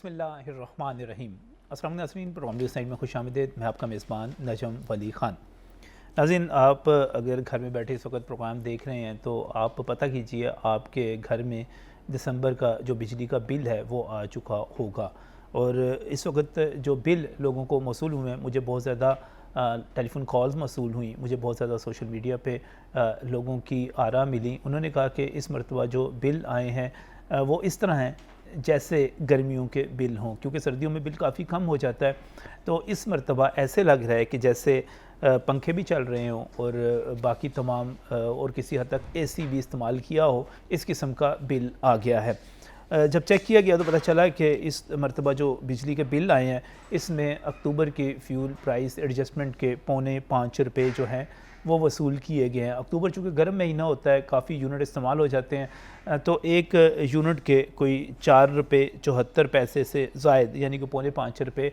बिस्मिल्लाहिर्रहमानिर्रहीम। अस्सलाम नाज़रीन, प्रोग्राम न्यूज़ नाइट में खुशामदीद। मैं आपका मेज़बान नजम वली ख़ान। नाज़रीन, आप अगर घर में बैठे इस वक्त प्रोग्राम देख रहे हैं तो आप पता कीजिए आपके घर में दिसंबर का जो बिजली का बिल है वो आ चुका होगा। और इस वक्त जो बिल लोगों को मौसूल हुए हैं, मुझे बहुत ज़्यादा टेलीफ़ोन कॉल्स मौसूल हुई, मुझे बहुत ज़्यादा सोशल मीडिया पे लोगों की आरा मिली। उन्होंने कहा कि इस मरतबा जो बिल आए हैं वो इस तरह हैं जैसे गर्मियों के बिल हों, क्योंकि सर्दियों में बिल काफ़ी कम हो जाता है। तो इस मरतबा ऐसे लग रहा है कि जैसे पंखे भी चल रहे हों और बाकी तमाम और किसी हद तक एसी भी इस्तेमाल किया हो, इस किस्म का बिल आ गया है। जब चेक किया गया तो पता चला कि इस मरतबा जो बिजली के बिल आए हैं इसमें अक्टूबर के फ्यूल प्राइस एडजस्टमेंट के ₹5.25 जो हैं वो वसूल किए गए हैं। अक्टूबर चूँकि गर्म महीना होता है, काफ़ी यूनिट इस्तेमाल हो जाते हैं, तो एक यूनिट के कोई ₹4.74 से ज़ायद यानी कि ₹5.25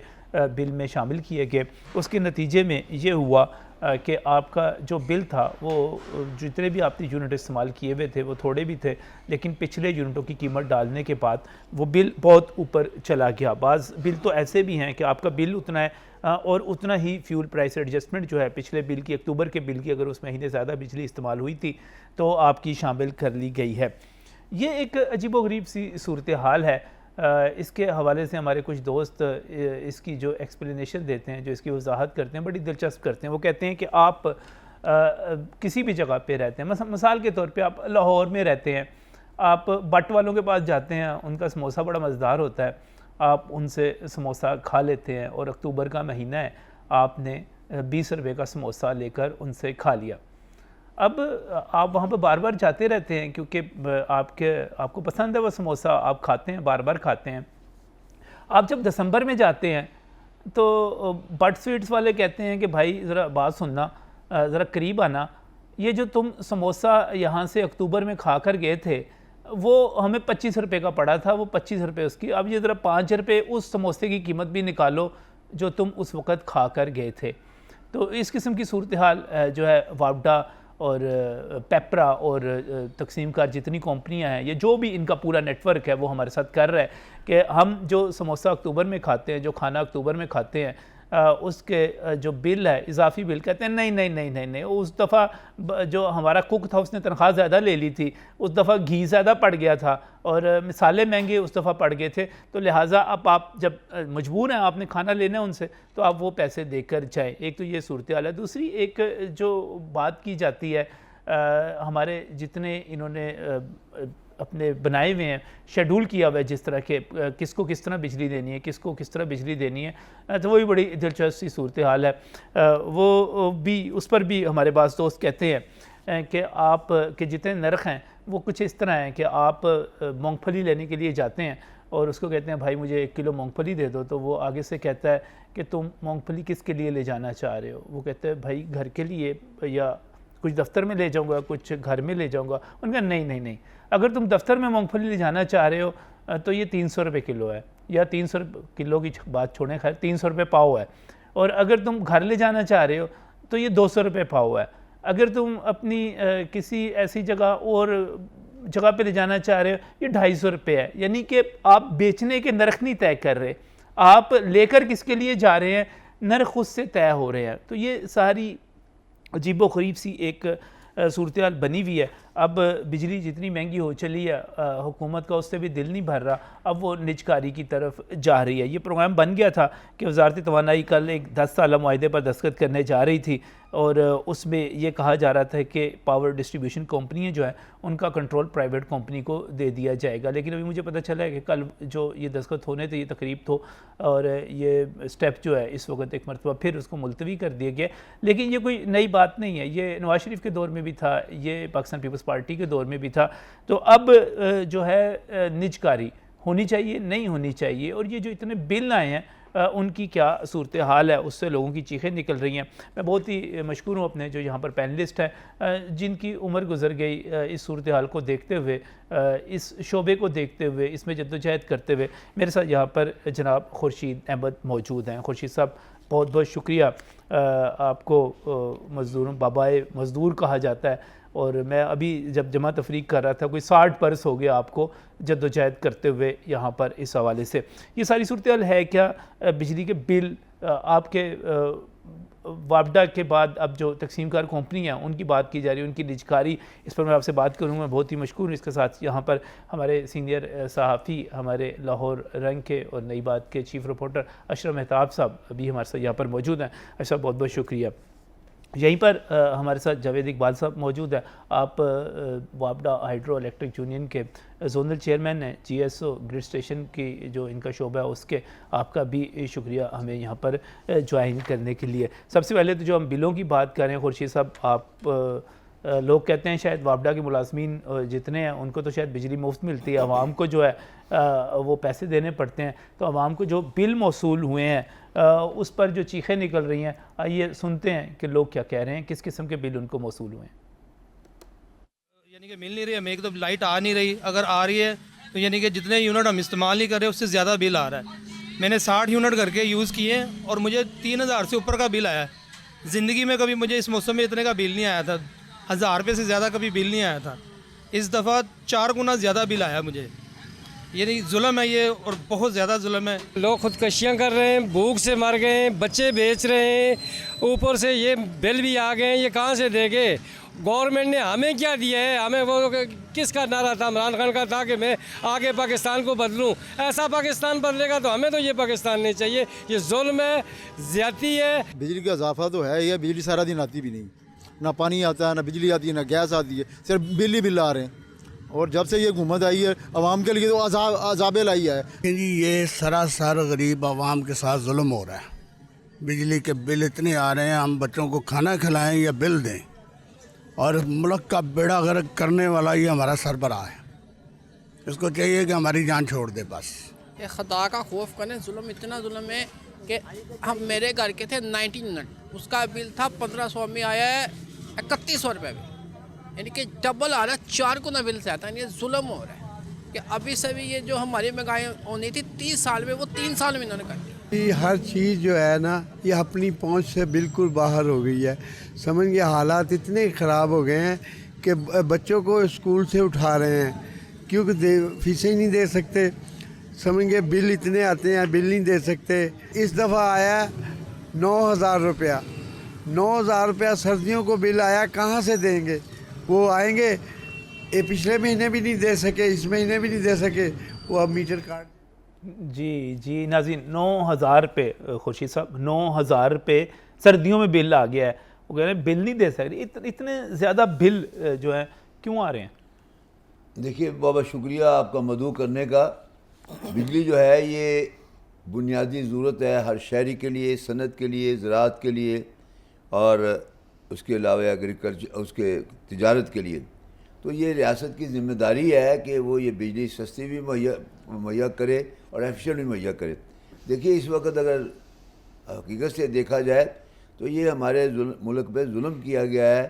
बिल में शामिल किए गए। उसके नतीजे में ये हुआ कि आपका जो बिल था वो जितने भी आपने यूनिट इस्तेमाल किए हुए थे वो थोड़े भी थे, लेकिन पिछले यूनिटों की कीमत डालने के बाद वो बिल बहुत ऊपर चला गया। बाज़ बिल तो ऐसे भी हैं कि आपका बिल उतना है और उतना ही फ्यूल प्राइस एडजस्टमेंट जो है पिछले बिल की, अक्टूबर के बिल की, अगर उस महीने ज़्यादा बिजली इस्तेमाल हुई थी तो आपकी शामिल कर ली गई है। ये एक अजीबोगरीब सी सूरत हाल है। इसके हवाले से हमारे कुछ दोस्त इसकी जो एक्सप्लेनेशन देते हैं, जो इसकी वजाहत करते हैं, बड़ी दिलचस्प करते हैं। वो कहते हैं कि आप किसी भी जगह पे रहते हैं, मिसाल के तौर पे आप लाहौर में रहते हैं, आप बट वालों के पास जाते हैं, उनका समोसा बड़ा मज़ेदार होता है, आप उनसे समोसा खा लेते हैं और अक्टूबर का महीना है, आपने ₹20 का समोसा लेकर उनसे खा लिया। अब आप वहाँ पर बार बार जाते रहते हैं क्योंकि आपको पसंद है वो समोसा, आप खाते हैं, बार बार खाते हैं। आप जब दिसंबर में जाते हैं तो बट स्वीट्स वाले कहते हैं कि भाई ज़रा बात सुनना, ज़रा करीब आना, ये जो तुम समोसा यहाँ से अक्टूबर में खा कर गए थे वो हमें ₹25 का पड़ा था, वो ₹25 उसकी, अब ये ज़रा ₹5 उस समोसे की कीमत भी निकालो जो तुम उस वक़्त खा कर गए थे। तो इस किस्म की सूरत हाल जो है वापडा और पेपरा और तकसीम कार जितनी कंपनियां हैं, ये जो भी इनका पूरा नेटवर्क है वो हमारे साथ कर रहा है कि हम जो समोसा अक्टूबर में खाते हैं, जो खाना अक्टूबर में खाते हैं, उसके जो बिल है, इजाफी बिल, कहते हैं नहीं नहीं नहीं नहीं नहीं, उस दफ़ा जो हमारा कुक था उसने तनख्वाह ज़्यादा ले ली थी, उस दफ़ा घी ज़्यादा पड़ गया था और मिसाले महंगे उस दफ़ा पड़ गए थे, तो लिहाजा अब आप जब मजबूर हैं, आपने खाना लेना है उनसे, तो आप वो पैसे देकर जाएँ। एक तो ये सूरत हाल है। दूसरी एक जो बात की जाती है, हमारे जितने इन्होंने अपने बनाए हुए हैं, शेड्यूल किया हुआ है जिस तरह के किसको किस तरह बिजली देनी है, किसको किस तरह बिजली देनी है, तो वो भी बड़ी दिलचस्प सी सूरत हाल है। वो भी, उस पर भी हमारे पास दोस्त कहते हैं कि आप के जितने नर्ख हैं वो कुछ इस तरह हैं कि आप मूंगफली लेने के लिए जाते हैं और उसको कहते हैं भाई मुझे 1 किलो मूंगफली दे दो, तो वो आगे से कहता है कि तुम मूंगफली किसके लिए ले जाना चाह रहे हो? वो कहते हैं भाई घर के लिए, या कुछ दफ्तर में ले जाऊंगा, कुछ घर में ले जाऊंगा। उनका नहीं नहीं नहीं, अगर तुम दफ्तर में मूंगफली ले जाना चाह रहे हो तो ये ₹300 किलो है, या 300 किलो की बात छोड़ें, खैर ₹300 पाव है। और अगर तुम घर ले जाना चाह रहे हो तो ये ₹200 पाव है। अगर तुम अपनी किसी ऐसी जगह और जगह पे ले जाना चाह रहे हो, ये ₹250 है। यानी कि आप बेचने के नर्ख नहीं तय कर रहे, आप लेकर किसके लिए जा रहे हैं, नर्ख खुद से तय हो रहे हैं। तो ये सारी अजीबो गरीब सी एक सूरत हाल बनी हुई है। अब बिजली जितनी महंगी हो चली है, हुकूमत का उससे भी दिल नहीं भर रहा, अब वो निजकारी की तरफ जा रही है। ये प्रोग्राम बन गया था कि वजारत तवानाई कल एक 10 साला मुआहदे पर दस्तखत करने जा रही थी और उसमें ये कहा जा रहा था कि पावर डिस्ट्रीब्यूशन कंपनियाँ जो है उनका कंट्रोल प्राइवेट कंपनी को दे दिया जाएगा। लेकिन अभी मुझे पता चला है कि कल जो ये दस्तखत होने थे, ये तकरीब तो, और ये स्टेप जो है इस वक्त एक मरतबा फिर उसको मुलतवी कर दिया गया। लेकिन ये कोई नई बात नहीं है, ये नवाज शरीफ के दौर में भी था, ये पाकिस्तान पीपल्स पार्टी के दौर में भी था। तो अब जो है निजकारी होनी चाहिए, नहीं होनी चाहिए, और ये जो इतने बिल आए हैं उनकी क्या सूरत हाल है, उससे लोगों की चीखें निकल रही हैं। मैं बहुत ही मशकूर हूँ अपने जो यहाँ पर पैनलिस्ट हैं जिनकी उम्र गुजर गई इस सूरत हाल को देखते हुए, इस शोबे को देखते हुए, इसमें जद्दोजहद करते हुए। मेरे साथ यहाँ पर जनाब खुर्शीद अहमद मौजूद हैं। खुर्शीद साहब, बहुत बहुत शुक्रिया। आपको मज़दूरों बाबाए मज़दूर कहा जाता है और मैं अभी जब जमा तफरीक कर रहा था कोई 60 बरस हो गया आपको जद्दोजहद करते हुए यहाँ पर। इस हवाले से ये सारी सूरत हाल है क्या? बिजली के बिल आपके वापडा के बाद अब जो तकसीम कार कंपनी है उनकी बात की जा रही है, उनकी निजकारी, इस पर मैं आपसे बात करूँगा। मैं बहुत ही मशकूर हूँ। इसके साथ यहाँ पर हमारे सीनियर सहाफ़ी, हमारे लाहौर रंग के और नई बात के चीफ़ रिपोर्टर अशरफ मेहताब साहब अभी हमारे साथ यहाँ पर मौजूद हैं। अशरफ, बहुत बहुत शुक्रिया। यहीं पर हमारे साथ जावेद इकबाल साहब मौजूद है। आप वापडा हाइड्रो इलेक्ट्रिक यूनियन के जोनल चेयरमैन हैं। जीएसओ ग्रिड स्टेशन की जो इनका शोबा है उसके, आपका भी शुक्रिया हमें यहाँ पर ज्वाइन करने के लिए। सबसे पहले तो जो हम बिलों की बात कर रहे हैं खुर्शीद साहब, आप लोग कहते हैं शायद वापडा के मुलाजमीन जितने हैं उनको तो शायद बिजली मुफ्त मिलती है, आवाम को जो है वो पैसे देने पड़ते हैं। तो आवाम को जो बिल मौसूल हुए हैं उस पर जो चीखें निकल रही हैं, आइए सुनते हैं कि लोग क्या कह रहे हैं, किस किस्म के बिल उनको मौसूल हुए हैं। यानी कि मिल नहीं रही, हमें एक तो लाइट आ नहीं रही, अगर आ रही है तो यानी कि जितने यूनिट हम इस्तेमाल नहीं कर रहे उससे ज़्यादा बिल आ रहा है। मैंने 60 यूनिट करके यूज़ किए और मुझे 3000 से ऊपर का बिल आया है। ज़िंदगी में कभी मुझे इस मौसम में इतने का बिल नहीं आया था, 1000 रुपये से ज़्यादा कभी बिल नहीं आया था। इस दफ़ा 4 गुना ज़्यादा बिल आया मुझे। ये नहीं जुल्म है ये, और बहुत ज़्यादा जुल्म है। लोग खुदकशियाँ कर रहे हैं, भूख से मर गए हैं, बच्चे बेच रहे हैं, ऊपर से ये बिल भी आ गए हैं। ये कहाँ से देंगे? गवर्नमेंट ने हमें क्या दिया है? हमें वो किसका नारा था? इमरान खान का था कि मैं आगे पाकिस्तान को बदलूं। ऐसा पाकिस्तान बदलेगा तो हमें तो ये पाकिस्तान नहीं चाहिए। ये जुल्म है, ज़्यादती है। बिजली का इजाफा तो है, ये बिजली सारा दिन आती भी नहीं, ना पानी आता है, ना बिजली आती है, ना गैस आती है, सिर्फ बिल ही बिल आ रहे हैं। और जब से ये हुकूमत आई है आवाम के लिए तो अजाबे लाई है जी। ये सरासर गरीब आवाम के साथ जुल्म हो रहा है। बिजली के बिल इतने आ रहे हैं, हम बच्चों को खाना खिलाएं या बिल दें, और मुल्क का बेड़ा गर्क करने वाला ये हमारा सरबराह है। इसको चाहिए कि हमारी जान छोड़ दे बस। ये खुदा का खौफ करें। जुल्म इतना जुल्म है कि हम मेरे घर के थे 19 यूनिट, उसका बिल था 1500 में आया है 3100 रुपये में, यानी कि डबल आ रहा है, 4 गुना बिल से आता है। ये जुल्म हो रहा है कि अभी से भी ये जो हमारी महंगाई होनी थी 30 साल में, वो 3 साल में इन्होंने कर दी। हर चीज़ जो है ना ये अपनी पहुंच से बिल्कुल बाहर हो गई है। समझ के हालात इतने ख़राब हो गए हैं कि बच्चों को स्कूल से उठा रहे हैं क्योंकि फीसें ही नहीं दे सकते। समझ के बिल इतने आते हैं, बिल नहीं दे सकते। इस दफ़ा आया 9000 रुपया, 9000 रुपया सर्दियों को बिल आया, कहाँ से देंगे? वो आएंगे, ये पिछले महीने भी नहीं दे सके, इस महीने भी नहीं दे सके, वो अब मीटर कार्ड। जी नाज़रीन, 9000 रुपये खुर्शीद साहब, 9000 रुपये सर्दियों में बिल आ गया है। वो कह रहे हैं बिल नहीं दे सकते। इतने ज़्यादा बिल जो है क्यों आ रहे हैं? देखिए बाबा, शुक्रिया आपका मदऊ करने का। बिजली जो है ये बुनियादी ज़रूरत है हर शहरी के लिए, सनत के लिए, ज़राअत के लिए, और उसके अलावा एग्रीकल्चर, उसके तिजारत के लिए। तो ये रियासत की ज़िम्मेदारी है कि वो ये बिजली सस्ती भी मुहैया करे और एफिशिएंट भी मुहैया करे। देखिए इस वक्त अगर हकीकत से देखा जाए तो ये हमारे मुल्क पे जुल्म किया गया है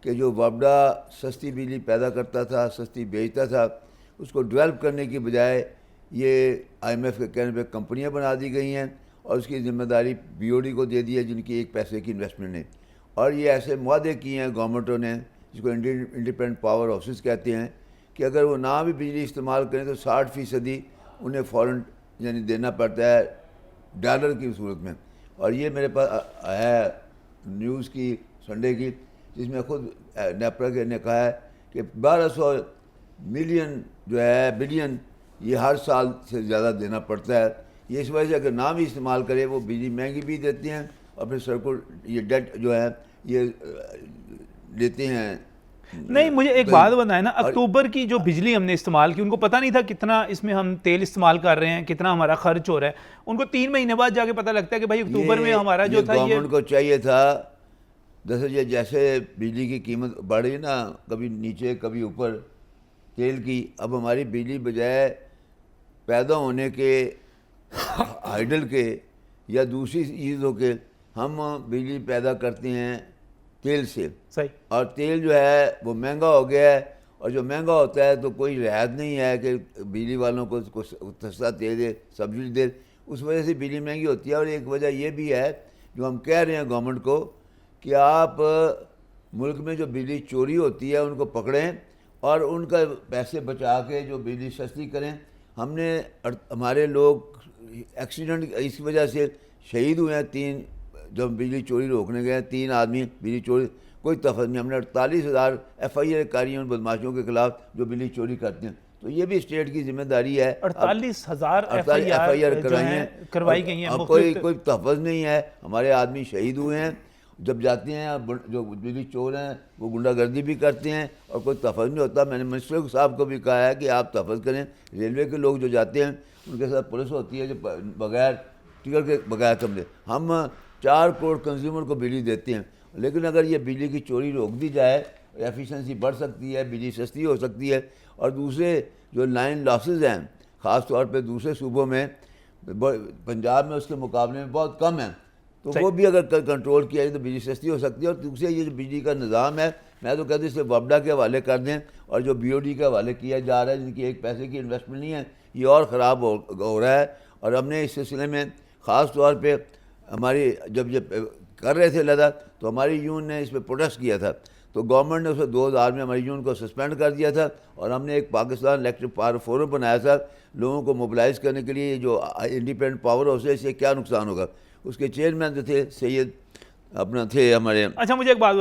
कि जो वापडा सस्ती बिजली पैदा करता था, सस्ती बेचता था, उसको डेवलप करने की बजाय ये IMF के कहने पे कंपनियां बना दी गई हैं और उसकी ज़िम्मेदारी BOD को दे दी है, जिनकी 1 पैसे की इन्वेस्टमेंट है। और ये ऐसे मुआदे किए हैं गवर्नमेंटों ने, जिसको इंडिपेंडेंट पावर हाउसेस कहते हैं, कि अगर वो ना भी बिजली इस्तेमाल करें तो 60% उन्हें फ़ौरन यानी देना पड़ता है डॉलर की सूरत में। और ये मेरे पास है न्यूज़ की संडे की, जिसमें खुद नेपरा ने कहा है कि 1200 मिलियन जो है बिलियन ये हर साल से ज़्यादा देना पड़ता है। ये इस वजह से अगर ना भी इस्तेमाल करे वो बिजली महंगी भी देती हैं और फिर सरकार ये डेट जो है ये लेते हैं। नहीं, मुझे एक बात बताएं ना, अक्टूबर की जो बिजली हमने इस्तेमाल की, उनको पता नहीं था कितना इसमें हम तेल इस्तेमाल कर रहे हैं, कितना हमारा खर्च हो रहा है। उनको 3 महीने बाद जाके पता लगता है कि भाई अक्टूबर में हमारा जो था ये गवर्नमेंट को चाहिए था। दरअसल जैसे बिजली की कीमत बढ़ी ना, कभी नीचे कभी ऊपर तेल की, अब हमारी बिजली बजाय पैदा होने के हाइडल के या दूसरी चीज़ों के, हम बिजली पैदा करते हैं तेल से। सही। और तेल जो है वो महंगा हो गया है, और जो महंगा होता है तो कोई रियायत नहीं है कि बिजली वालों को सस्ता तेल दे, सब्सिडी दे। उस वजह से बिजली महंगी होती है। और एक वजह ये भी है जो हम कह रहे हैं गवर्नमेंट को कि आप मुल्क में जो बिजली चोरी होती है उनको पकड़ें और उनका पैसे बचा के जो बिजली सस्ती करें। हमने हमारे लोग एक्सीडेंट इस वजह से शहीद हुए हैं, 3 जब बिजली चोरी रोकने गए 3 आदमी बिजली चोरी, कोई तफत नहीं। हमने 48,000 FIR करी हैं उन बदमाशों के खिलाफ जो बिजली चोरी करते हैं। तो ये भी स्टेट की जिम्मेदारी है। 48,000 FIR करवाई गई हैं। कोई तहफ़्फ़ुज़ नहीं है। हमारे आदमी शहीद हुए हैं। जब जाते हैं जो बिजली चोर हैं वो गुंडागर्दी भी करते हैं और कोई तहफ़्फ़ुज़ नहीं होता। मैंने मिनिस्टर साहब को भी कहा है कि आप तहफ़्फ़ुज़ करें। रेलवे के लोग जो जाते हैं उनके साथ पुलिस होती है जो बगैर टिकट के बगैर कमरे। हम 4 करोड़ कंज्यूमर को बिजली देते हैं, लेकिन अगर ये बिजली की चोरी रोक दी जाए एफिशिएंसी बढ़ सकती है, बिजली सस्ती हो सकती है। और दूसरे जो लाइन लॉसेस हैं ख़ास तौर पे दूसरे सूबों में, पंजाब में उसके मुकाबले में बहुत कम है, तो वो भी अगर कंट्रोल किया जाए तो बिजली सस्ती हो सकती है। और दूसरे ये जो बिजली का निज़ाम है, मैं तो कहता हूँ इसे वपडा के हवाले कर दें और जो BOD के हवाले किया जा रहा है जिनकी एक पैसे की इन्वेस्टमेंट नहीं है, ये और ख़राब हो रहा है। और हमने इस सिलसिले में ख़ास तौर पर हमारी जब ये कर रहे थे लदा तो हमारी यूनियन ने इस पर प्रोटेस्ट किया था, तो गवर्नमेंट ने उसे 2000 में हमारी यूनियन को सस्पेंड कर दिया था और हमने एक पाकिस्तान इलेक्ट्रिक पावर फोरम बनाया था लोगों को मोबिलाइज़ करने के लिए। जो इंडिपेंडेंट पावर हाउस है इससे क्या नुकसान होगा, उसके चेयरमैन जो थे सैयद अपना थे हमारे। अच्छा, मुझे एक बात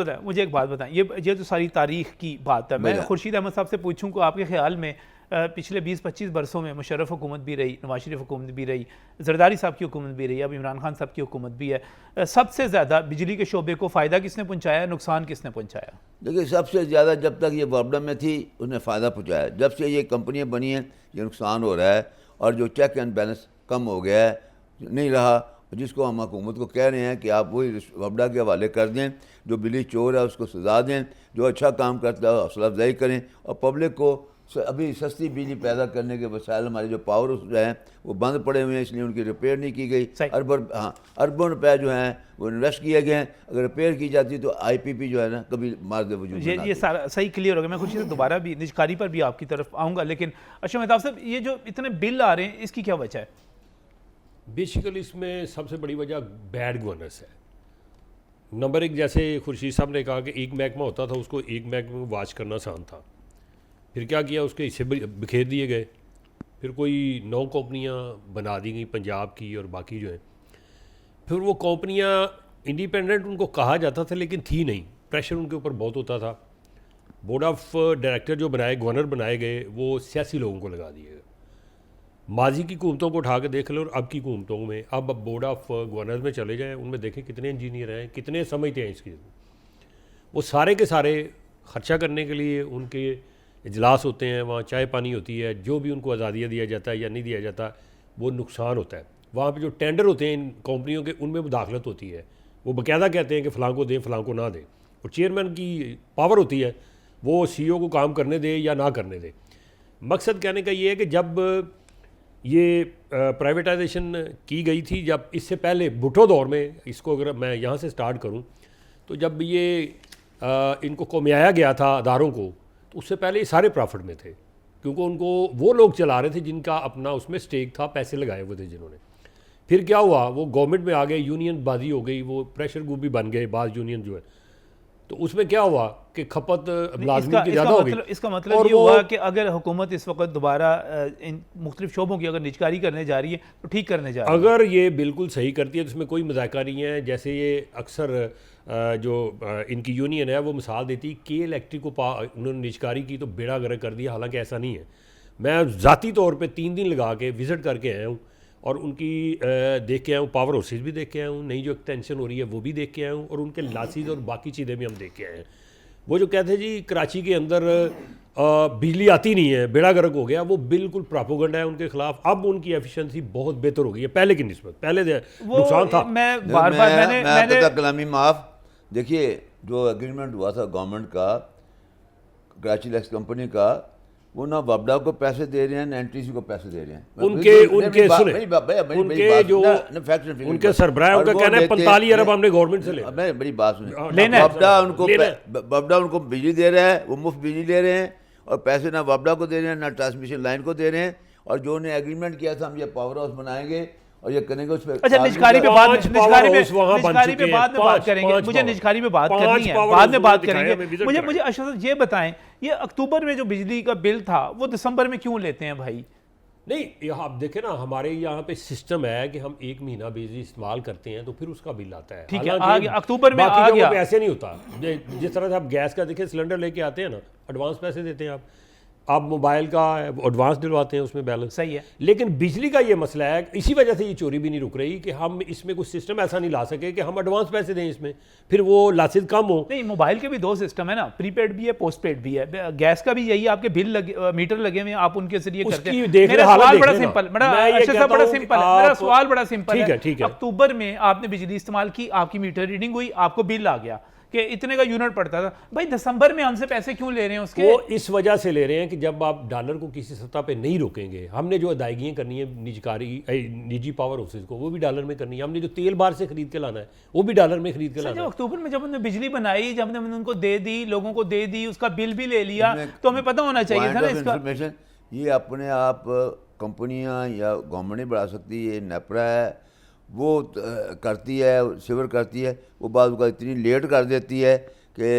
बताएं, ये तो सारी तारीख की बात है। मैं खुर्शीद अहमद साहब से पूछूं कि आपके ख्याल में पिछले 20-25 बरसों में मुशर्रफ हुकूमत भी रही, नवाज शरीफ हुकूमत भी रही, जरदारी साहब की हुकूमत भी रही, अब इमरान खान साहब की हुकूमत भी है, सबसे ज़्यादा बिजली के शोबे को फ़ायदा किसने पहुँचाया, नुकसान किसने पहुँचाया? देखिए, सबसे ज़्यादा जब तक ये वपडा में थी उसने फ़ायदा पहुँचाया। जब से ये कंपनियाँ बनी हैं ये नुकसान हो रहा है और जो चेक एंड बैलेंस कम हो गया है, नहीं रहा, जिसको हम हुकूमत को कह रहे हैं कि आप वही वपडा के हवाले कर दें, जो बिजली चोर है उसको सजा दें, जो अच्छा काम करता है हौसला अफजाई करें और पब्लिक को अभी सस्ती बिजली पैदा करने के वसाइल हमारे जो पावर जो हैं वो बंद पड़े हुए हैं, इसलिए उनकी रिपेयर नहीं की गई। अरबों रुपये जो हैं वो इन्वेस्ट किए गए हैं, अगर रिपेयर की जाती तो IPP जो है ना कभी मार्द वजूद ये सारा सही क्लियर हो गया। मैं खुशी से दोबारा भी निजकारी पर भी आपकी तरफ आऊँगा, लेकिन अच्छा मेहताब साहब, ये जो इतने बिल आ रहे हैं इसकी क्या वजह है? बेसिकली इसमें सबसे बड़ी वजह बैड गवर्नेंस है। नंबर 1, जैसे खुर्शीद साहब ने कहा कि एक महकमा होता था, उसको एक महकमे में वाच करना आसान था। फिर क्या किया, उसके हिस्से बिखेर दिए गए, फिर कोई 9 कंपनियां बना दी गई पंजाब की और बाकी जो हैं। फिर वो कंपनियां इंडिपेंडेंट उनको कहा जाता था लेकिन थी नहीं, प्रेशर उनके ऊपर बहुत होता था। बोर्ड ऑफ डायरेक्टर जो बनाए, गवर्नर बनाए गए, वो सियासी लोगों को लगा दिए गए। माजी की हुकूमतों को उठा के देख लो और अब की हुकूमतों में, अब बोर्ड ऑफ गवर्नर में चले जाएँ, उनमें देखें कितने इंजीनियर हैं, कितने समझते हैं इसकी। वो सारे के सारे खर्चा करने के लिए उनके इजलास होते हैं, वहाँ चाय पानी होती है, जो भी उनको आज़ादियाँ दिया जाता है या नहीं दिया जाता वो नुकसान होता है। वहाँ पे जो टेंडर होते हैं इन कंपनियों के, उनमें मुदाखलत होती है। वो बाकायदा कहते हैं कि फ़लाँ को दें, फ़लाँ को ना दें, और चेयरमैन की पावर होती है वो CEO को काम करने दे या ना करने दे। मकसद कहने का ये है कि जब ये प्राइवेटाइजेशन की गई थी, जब इससे पहले भुट्टो दौर में, इसको अगर मैं यहाँ से स्टार्ट करूँ तो जब ये इनको कोमियाया गया था अदारों को, उससे पहले ये सारे प्रॉफिट में थे, क्योंकि उनको वो लोग चला रहे थे जिनका अपना उसमें स्टेक था, पैसे लगाए हुए थे जिन्होंने। फिर क्या हुआ, वो गवर्नमेंट में आ गए, यूनियन बाजी हो गई, वो प्रेशर ग्रुप भी बन गए बाज़ यूनियन जो है, तो उसमें क्या हुआ कि खपत मुलाजमीन की ज़्यादा हो गई। इसका मतलब ये हुआ कि अगर हुकूमत इस वक्त दोबारा इन मुख्तलिफ शोबों की अगर निजकारी करने जा रही है तो ठीक करने जा रही है। अगर ये बिल्कुल सही करती है तो इसमें कोई मजाका नहीं है। जैसे ये अक्सर जो इनकी यूनियन है वो मिसाल देती है कि इलेक्ट्रिक को उन्होंने निजकारी की तो बेड़ा गर्क कर दिया, हालांकि ऐसा नहीं है। मैं ज़ाती तौर पे 3 दिन लगा के विज़िट करके आया हूँ और उनकी देख के आया हूँ, पावर हाउसेज भी देख के आया हूँ, नई जो एक्सटेंशन हो रही है वो भी देख के आया हूँ, और उनके लासीज और बाकी चीज़ें भी हम देख के आए हैं। वो जो कहते हैं जी कराची के अंदर बिजली आती नहीं है, बेड़ा गर्क हो गया, वो बिल्कुल प्रोपेगेंडा है उनके खिलाफ। अब उनकी एफिशिएंसी बहुत बेहतर हो गई है पहले की निस्बत, पहले नुकसान था। मैं बार-बार कलामी माफ देखिए, जो एग्रीमेंट हुआ था गवर्नमेंट का कराची लैक्स कंपनी का, वो ना वपडा को पैसे दे रहे हैं ना NTC को पैसे दे रहे हैं। उनके सरबराह का कहना है 45 अरब हमने गवर्नमेंट से लिया। बड़ी बात सुनिए, वपडा उनको बिजली दे रहा है, वो मुफ्त बिजली दे रहे हैं और पैसे ना वपडा को दे रहे हैं ना ट्रांसमिशन लाइन को दे रहे हैं। और जो उन्हें एग्रीमेंट किया था हम ये पावर हाउस बनाएंगे और ये करेंगे उस पर। अच्छा, निजकारी पे बाद में पांच power house वहाँ बन निजकारी पे चुके बाद में हैं, बात करेंगे, पांच मुझे power- निजकारी पे बात पांच करनी है, power बाद में house बात दिखाया, करेंगे। मैं visit मुझे कराया। मुझे अशरफ ये बताएं, ये अक्टूबर में जो बिजली का बिल था वो दिसंबर में क्यों लेते हैं भाई? नहीं, ये आप देखें ना, हमारे यहाँ पे सिस्टम है कि हम 1 महीना बिजली इस्तेमाल करते हैं तो फिर उसका बिल आता है। ठीक है, हालांकि आ गया, अक्टूबर में बाकी आ जगहों गया। पे ऐसे नहीं होता। जिस तरह से आप गैस का देखें, सिलेंडर लेके आते हैं ना, एडवांस पैसे देते हैं आप मोबाइल का एडवांस दिलवाते हैं उसमें बैलेंस। सही है। लेकिन बिजली का ये मसला है, इसी वजह से ये चोरी भी नहीं रुक रही कि हम इसमें कुछ सिस्टम ऐसा नहीं ला सके कि हम एडवांस पैसे दें इसमें, फिर वो लासिद कम हो। नहीं, मोबाइल के भी 2 सिस्टम है ना, प्रीपेड भी है, पोस्टपेड भी है। गैस का भी यही, आपके बिल लगे, मीटर लगे हुए हैं, आप उनके जरिए करते उसकी हैं। देख मेरा हालत सवाल बड़ा देखें ना। सिंपल, मैं ये अच्छा कहता साहब, बड़ा हूं कि सिंपल है, मेरा आप- सवाल बड़ा सिंपल ठीक है। है, ठीक है। अक्टूबर में आपने बिजली इस्तेमाल की, आपकी मीटर रीडिंग हुई, आपको बिल आ गया कि इतने का यूनिट पड़ता था। भाई दिसंबर में हमसे पैसे क्यों ले रहे हैं उसके? वो इस वजह से ले रहे हैं कि जब आप डॉलर को किसी सतह पे नहीं रोकेंगे, हमने जो अदायगियाँ करनी है निजी पावर हाउसेज को, वो भी डॉलर में करनी है। हमने जो तेल बाहर से खरीद के लाना है वो भी डॉलर में खरीद के सर, लाना जब है। अक्टूबर में जब हमने बिजली बनाई, जब हमने उनको दे दी, लोगों को दे दी, उसका बिल भी ले लिया, तो हमें पता होना चाहिए था ना इसका। इंफॉर्मेशन ये अपने आप कंपनियां या गवर्नमेंट नहीं बढ़ा सकती। ये नेपरा है, वो करती है, सिवर करती है, वो बाद का इतनी लेट कर देती है कि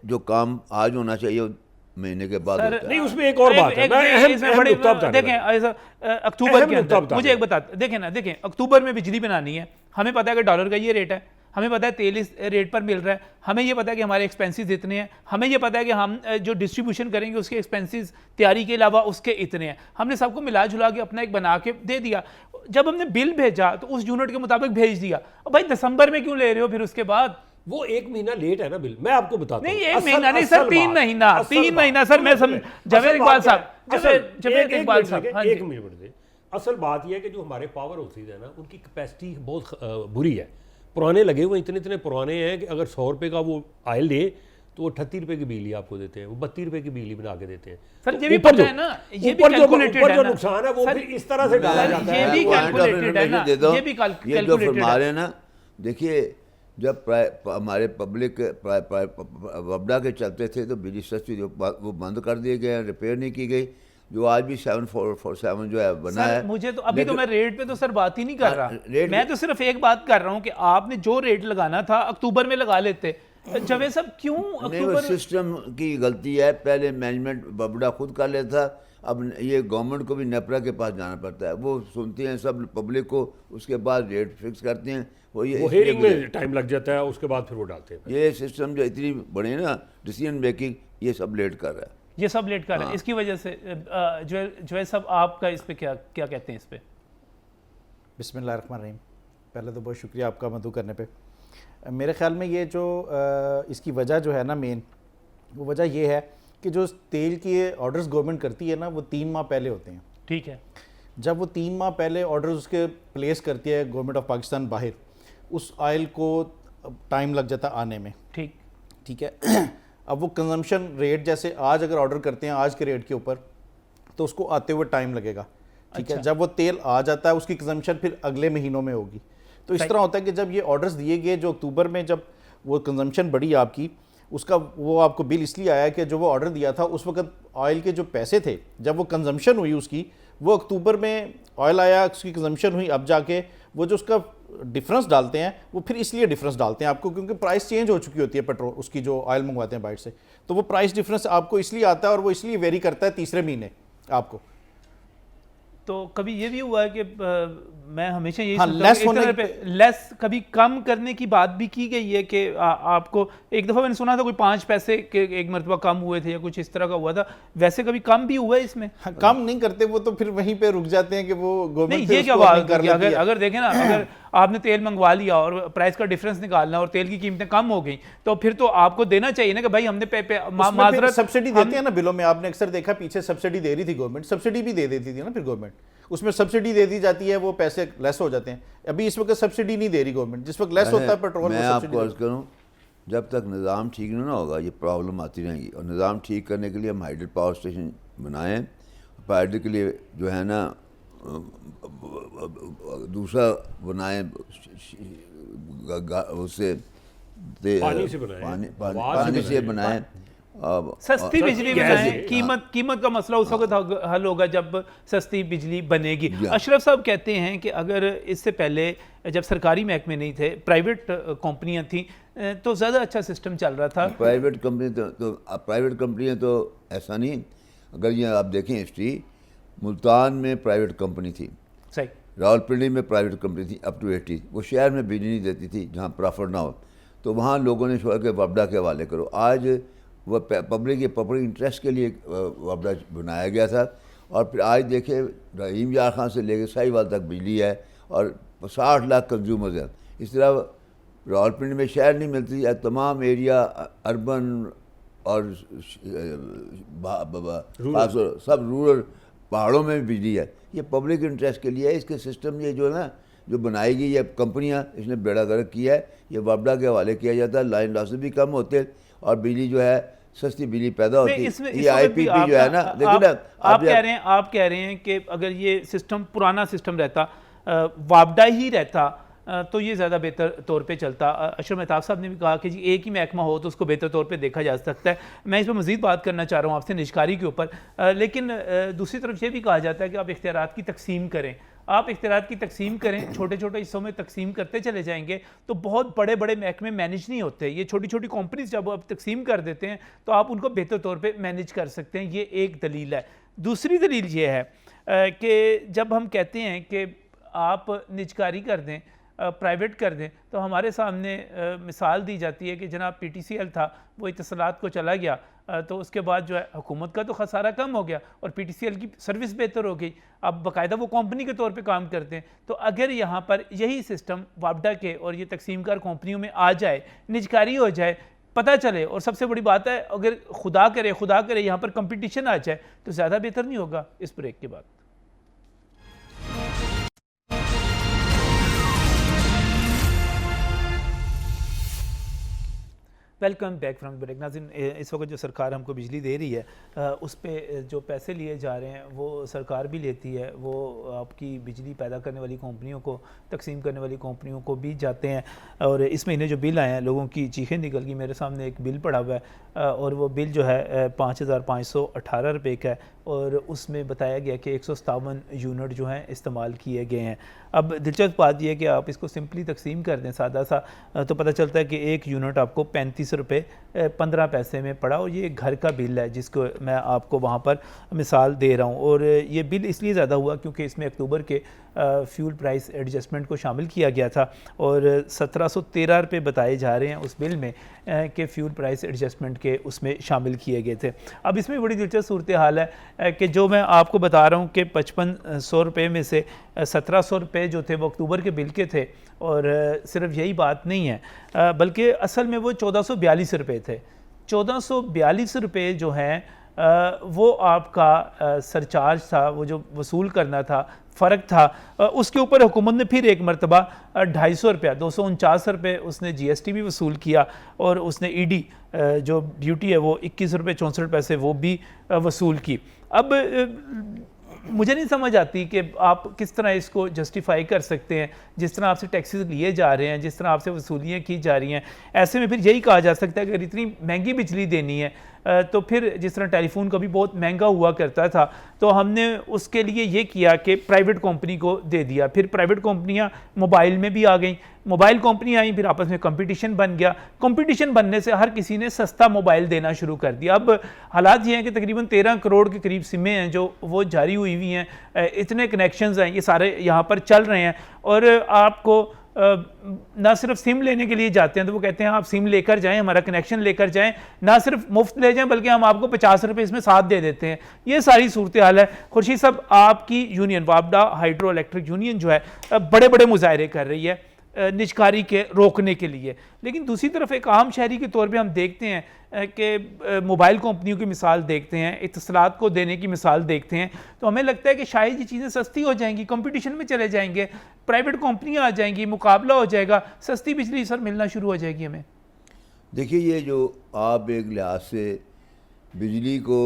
जो काम आज होना चाहिए महीने के बाद होता है। नहीं, उसमें एक और बात है, मैं अहम नुकता बता देखें, ऐसा अक्टूबर के नुकता अंदर बता मुझे एक बता, देखें अक्टूबर में बिजली बनानी है, हमें पता है कि डॉलर का ये रेट है, हमें पता है तेल इस रेट पर मिल रहा है, हमें ये पता है कि हमारे एक्सपेंसेस इतने हैं, हमें ये पता है कि हम जो डिस्ट्रीब्यूशन करेंगे उसके एक्सपेंसेस तैयारी के अलावा उसके इतने हैं, हमने सबको मिला जुला के अपना एक बना के दे दिया। जब हमने बिल भेजा तो उस यूनिट के मुताबिक भेज दिया। अब भाई दिसंबर में क्यों ले रहे हो फिर उसके बाद? वो 1 महीना लेट है ना बिल, मैं आपको बताता हूं। नहीं, 1 महीना नहीं सर, 3 महीना, 3 महीना सर। मैं समझ, जावेद इकबाल साहब, जावेद इकबाल साहब, हाँ जी। 1 मिनट दे। असल बात यह है कि जो हमारे पावर हाउसेज है ना, उनकी कैपेसिटी बहुत बुरी है, पुराने लगे हुए इतने पुराने हैं कि अगर 100 रुपये का वो आयल ले तो वो 38 रुपये की बिजली आपको देते हैं, वो 32 रुपये की बिजली बना के देते हैं। सर ये भी पता है ना, ये भी कैलकुलेटेड है जो ना। नुकसान है वो सर, फिर इस तरह से डाला जाता ये है। भी कैलकुलेटेड है ना, देता हूं, ये भी ये जो कैलकुलेटेड फरमा रहे है। हैं ना, देखिए जब हमारे पब्लिक वबडा के चलते थे तो बिजली सस्ती जो वो बंद कर दिए गए, रिपेयर नहीं की गई। जो आज भी 7447 जो है बना है। सर मुझे तो अभी तो मैं रेट पे तो सर बात ही नहीं कर रहा, रेट मैं तो सिर्फ एक बात कर रहा हूँ कि आपने जो रेट लगाना था अक्टूबर में लगा लेते। जावेद साहब क्यों नहीं, वो अक्टूबर? सिस्टम की गलती है, पहले मैनेजमेंट बबड़ा खुद कर लेता, अब ये गवर्नमेंट को भी नेपरा के पास जाना पड़ता है। वो सुनते हैं सब पब्लिक को, उसके बाद रेट फिक्स करते हैं। वो हेयरिंग में टाइम लग जाता है, उसके बाद फिर वो डालते हैं। ये सिस्टम जो इतनी बड़ी है ना, डिसीजन मेकिंग, ये सब लेट कर रहा है। ये सब लेट कर रहे हैं, इसकी वजह से जो सब आपका इस पे क्या क्या कहते हैं इस पे? बिस्मिल्लाहिर्रहमानिर्रहीम। पहले तो बहुत शुक्रिया आपका मदू करने पे। मेरे ख्याल में ये जो इसकी वजह जो है ना, मेन वो वजह ये है कि जो तेल की ऑर्डर्स गवर्नमेंट करती है ना, वो 3 माह पहले होते हैं। ठीक है। जब वो 3 माह पहले ऑर्डर्स उसके प्लेस करती है गवर्नमेंट ऑफ पाकिस्तान बाहर, उस ऑयल को टाइम लग जाता आने में। ठीक है। अब वो कंजम्पशन रेट जैसे आज अगर ऑर्डर करते हैं आज के रेट के ऊपर, तो उसको आते हुए टाइम लगेगा। ठीक है। जब वो तेल आ जाता है उसकी कंजम्पशन फिर अगले महीनों में होगी। तो इस तरह होता है कि जब ये ऑर्डर्स दिए गए, जो अक्टूबर में जब वो कंजम्पशन बढ़ी आपकी, उसका वो आपको बिल इसलिए आया कि जो वो ऑर्डर दिया था उस वक्त ऑयल के जो पैसे थे, जब वो कंजम्पशन हुई उसकी, वो अक्टूबर में ऑयल आया, उसकी कंजम्पशन हुई, अब जाके वो जो उसका डिफरेंस डालते हैं वो फिर इसलिए डिफरेंस डालते हैं आपको क्योंकि प्राइस चेंज हो चुकी होती है पेट्रोल, उसकी जो ऑयल मंगवाते हैं बाहर से, तो वो प्राइस डिफरेंस आपको इसलिए आता है और वो इसलिए वेरी करता है तीसरे महीने आपको। तो कभी ये भी हुआ है कि मैं हमेशा यही हाँ, सुनता लेस हूं कि होने इस तरह पे लेस कभी कम करने की बात भी की गई है कि आपको एक दफ़ा मैंने सुना था कोई 5 पैसे के एक मरतबा कम हुए थे या कुछ इस तरह का हुआ था, वैसे कभी कम भी हुआ है इसमें? हाँ, कम नहीं करते वो, तो फिर वहीं पे रुक जाते हैं कि वो गवर्नमेंट नहीं, ये क्या बात है? अगर देखें ना, अगर आपने तेल मंगवा लिया और प्राइस का डिफरेंस निकालना और तेल की कीमतें कम हो गई, तो फिर तो आपको देना चाहिए ना कि भाई हमने माजरत सब्सिडी देते हैं ना बिलों में। आपने अक्सर देखा पीछे सब्सिडी दे रही थी गवर्नमेंट, सब्सिडी भी दे देती थी ना फिर गवर्नमेंट, उसमें सब्सिडी दे दी जाती है, वो पैसे लेस हो जाते हैं। अभी इस वक्त सब्सिडी नहीं दे रही गवर्नमेंट, जिस वक्त लेस होता है पेट्रोल। मैं आपको अर्ज करूँ, जब तक निज़ाम ठीक नहीं ना होगा ये प्रॉब्लम आती रहेगी। और निज़ाम ठीक करने के लिए हम हाइड्रो पावर स्टेशन बनाएं, हाइड्रो के लिए जो है ना दूसरा बनाएं, उससे पानी से बनाएं, पानी से बनाएं, सस्ती बिजली बनाएं, कीमत का मसला उस वक्त हल होगा जब सस्ती बिजली बनेगी। अशरफ साहब कहते हैं कि अगर इससे पहले जब सरकारी महकमे नहीं थे, प्राइवेट कंपनियां थी, तो ज़्यादा अच्छा सिस्टम चल रहा था। प्राइवेट कंपनियां तो ऐसा नहीं, अगर ये आप देखें हिस्ट्री, मुल्तान में प्राइवेट कंपनी थी, सही, रावलपिंडी में प्राइवेट कंपनी थी अप टू 80, वो शहर में बिजली नहीं देती थी जहाँ प्रॉफिट ना हो, तो वहाँ लोगों ने छोड़ के वपडा के हवाले करो। आज वह पब्लिक इंटरेस्ट के लिए वपडा बनाया गया था, और फिर आज देखे रहीम यार खान से लेकर साहिवाल तक बिजली है और 60 लाख कंज्यूमर्स हैं। इस तरह रावलपिंडी में शहर नहीं मिलती है, तमाम एरिया अर्बन और सब रूरल पहाड़ों में भी बिजली है। ये पब्लिक इंटरेस्ट के लिए है। इसके सिस्टम ये जो है ना, जो बनाएगी ये कंपनियां, इसने बेड़ा गर्क किया है। ये वपडा के हवाले किया जाता है, लाइन लॉसेस भी कम होते और बिजली जो है सस्ती बिजली पैदा होती है। ये आईपीपी जो है ना, देखिए ना, आप कह रहे हैं कि अगर ये सिस्टम पुराना सिस्टम रहता, वापडा ही रहता, तो ये ज़्यादा बेहतर तौर पे चलता। अशरफ मेहताब साहब ने भी कहा कि जी एक ही महकमा हो तो उसको बेहतर तौर पे देखा जा सकता है। मैं इस पर मज़ीद बात करना चाह रहा हूँ आपसे निजकारी के ऊपर, लेकिन दूसरी तरफ ये भी कहा जाता है कि आप इख्तियारात की तकसीम करें। आप इख्तियारात की तकसीम करें, छोटे छोटे हिस्सों में तकसीम करते चले जाएंगे तो बहुत बड़े बड़े महकमे मैनेज नहीं होते। ये छोटी छोटी कंपनीज जब आप तकसीम कर देते हैं तो आप उनको बेहतर तौर पे मैनेज कर सकते हैं। ये एक दलील है। दूसरी दलील ये है कि जब हम कहते हैं कि आप निजकारी कर दें, प्राइवेट कर दें, तो हमारे सामने मिसाल दी जाती है कि जनाब PTCL था, वो इत्तसालात को चला गया, तो उसके बाद जो है हुकूमत का तो खसारा कम हो गया और PTCL की सर्विस बेहतर हो गई। अब बाकायदा वो कंपनी के तौर पे काम करते हैं। तो अगर यहाँ पर यही सिस्टम वापडा के और ये तकसीमकार कंपनियों में आ जाए, निजकारी हो जाए, पता चले, और सबसे बड़ी बात है अगर खुदा करे यहाँ पर कंपटीशन आ जाए, तो ज़्यादा बेहतर नहीं होगा इस ब्रेक के बाद? Welcome back from break. नाज़रीन, इस वक्त जो सरकार हमको बिजली दे रही है उस पे जो पैसे लिए जा रहे हैं वो सरकार भी लेती है, वो आपकी बिजली पैदा करने वाली कंपनियों को, तकसीम करने वाली कंपनियों को भी जाते हैं। और इस महीने जो बिल आए हैं, लोगों की चीखें निकल गई। मेरे सामने एक बिल पड़ा हुआ है और वो बिल जो है 5518 रुपये का है और उसमें बताया गया कि 157 यूनिट जो हैं इस्तेमाल किए गए हैं। अब दिलचस्प बात यह है कि आप इसको सिंपली तकसीम कर दें सादा सा, तो पता चलता है कि एक यूनिट आपको 35 रुपये 15 पैसे में पड़ा, और ये घर का बिल है जिसको मैं आपको वहाँ पर मिसाल दे रहा हूँ। और ये बिल इसलिए ज़्यादा हुआ क्योंकि इसमें अक्टूबर के फ्यूल प्राइस एडजस्टमेंट को शामिल किया गया था और 1713 रुपये बताए जा रहे हैं उस बिल में कि फ्यूल प्राइस एडजस्टमेंट के उसमें शामिल किए गए थे। अब इसमें बड़ी दिलचस्प सूरत हाल है कि जो मैं आपको बता रहा हूँ कि 5500 रुपये में से 1700 रुपये जो थे वो अक्टूबर के बिल के थे, और सिर्फ यही बात नहीं है बल्कि असल में वो 1442 रुपये थे। 1442 रुपये जो हैं वो आपका सरचार्ज था, वो जो वसूल करना था, फ़र्क था। उसके ऊपर हुकूमत ने फिर एक मरतबा 250 रुपया 249 रुपये उसने GST भी वसूल किया और उसने ED जो ड्यूटी है वो 21 रुपये 64 पैसे वो भी वसूल की। अब मुझे नहीं समझ आती कि आप किस तरह इसको जस्टिफाई कर सकते हैं। जिस तरह आपसे टैक्सेस लिए जा रहे हैं, जिस तरह आपसे वसूलियाँ की जा रही हैं, ऐसे में फिर यही कहा जा सकता है कि अगर इतनी महंगी बिजली देनी है तो फिर जिस तरह टेलीफोन का भी बहुत महंगा हुआ करता था तो हमने उसके लिए ये किया कि प्राइवेट कंपनी को दे दिया। फिर प्राइवेट कंपनियां मोबाइल में भी आ गई, मोबाइल कंपनी आई, फिर आपस में कंपटीशन बन गया। कंपटीशन बनने से हर किसी ने सस्ता मोबाइल देना शुरू कर दिया। अब हालात ये हैं कि तकरीबन 13 करोड़ के करीब सिमें हैं जो वो जारी हुई हुई हैं, इतने कनेक्शंस हैं, ये सारे यहाँ पर चल रहे हैं। और आपको ना सिर्फ सिम लेने के लिए जाते हैं तो वो कहते हैं आप सिम लेकर जाएं, हमारा कनेक्शन लेकर जाएं, ना सिर्फ मुफ्त ले जाएं बल्कि हम आपको 50 रुपये इसमें साथ दे देते हैं। ये सारी सूरत हाल है। खुर्शीद साहब, आपकी यूनियन वापडा हाइड्रो इलेक्ट्रिक यूनियन जो है बड़े बड़े मुजाहरे कर रही है निजकारी के रोकने के लिए, लेकिन दूसरी तरफ एक आम शहरी के तौर पे हम देखते हैं कि मोबाइल कंपनियों की मिसाल देखते हैं, इत्तसालात को देने की मिसाल देखते हैं, तो हमें लगता है कि शायद ये चीज़ें सस्ती हो जाएंगी, कंपटीशन में चले जाएंगे, प्राइवेट कंपनियां आ जाएंगी, मुकाबला हो जाएगा, सस्ती बिजली सर मिलना शुरू हो जाएगी हमें। देखिए, ये जो आप एक लिहाज से बिजली को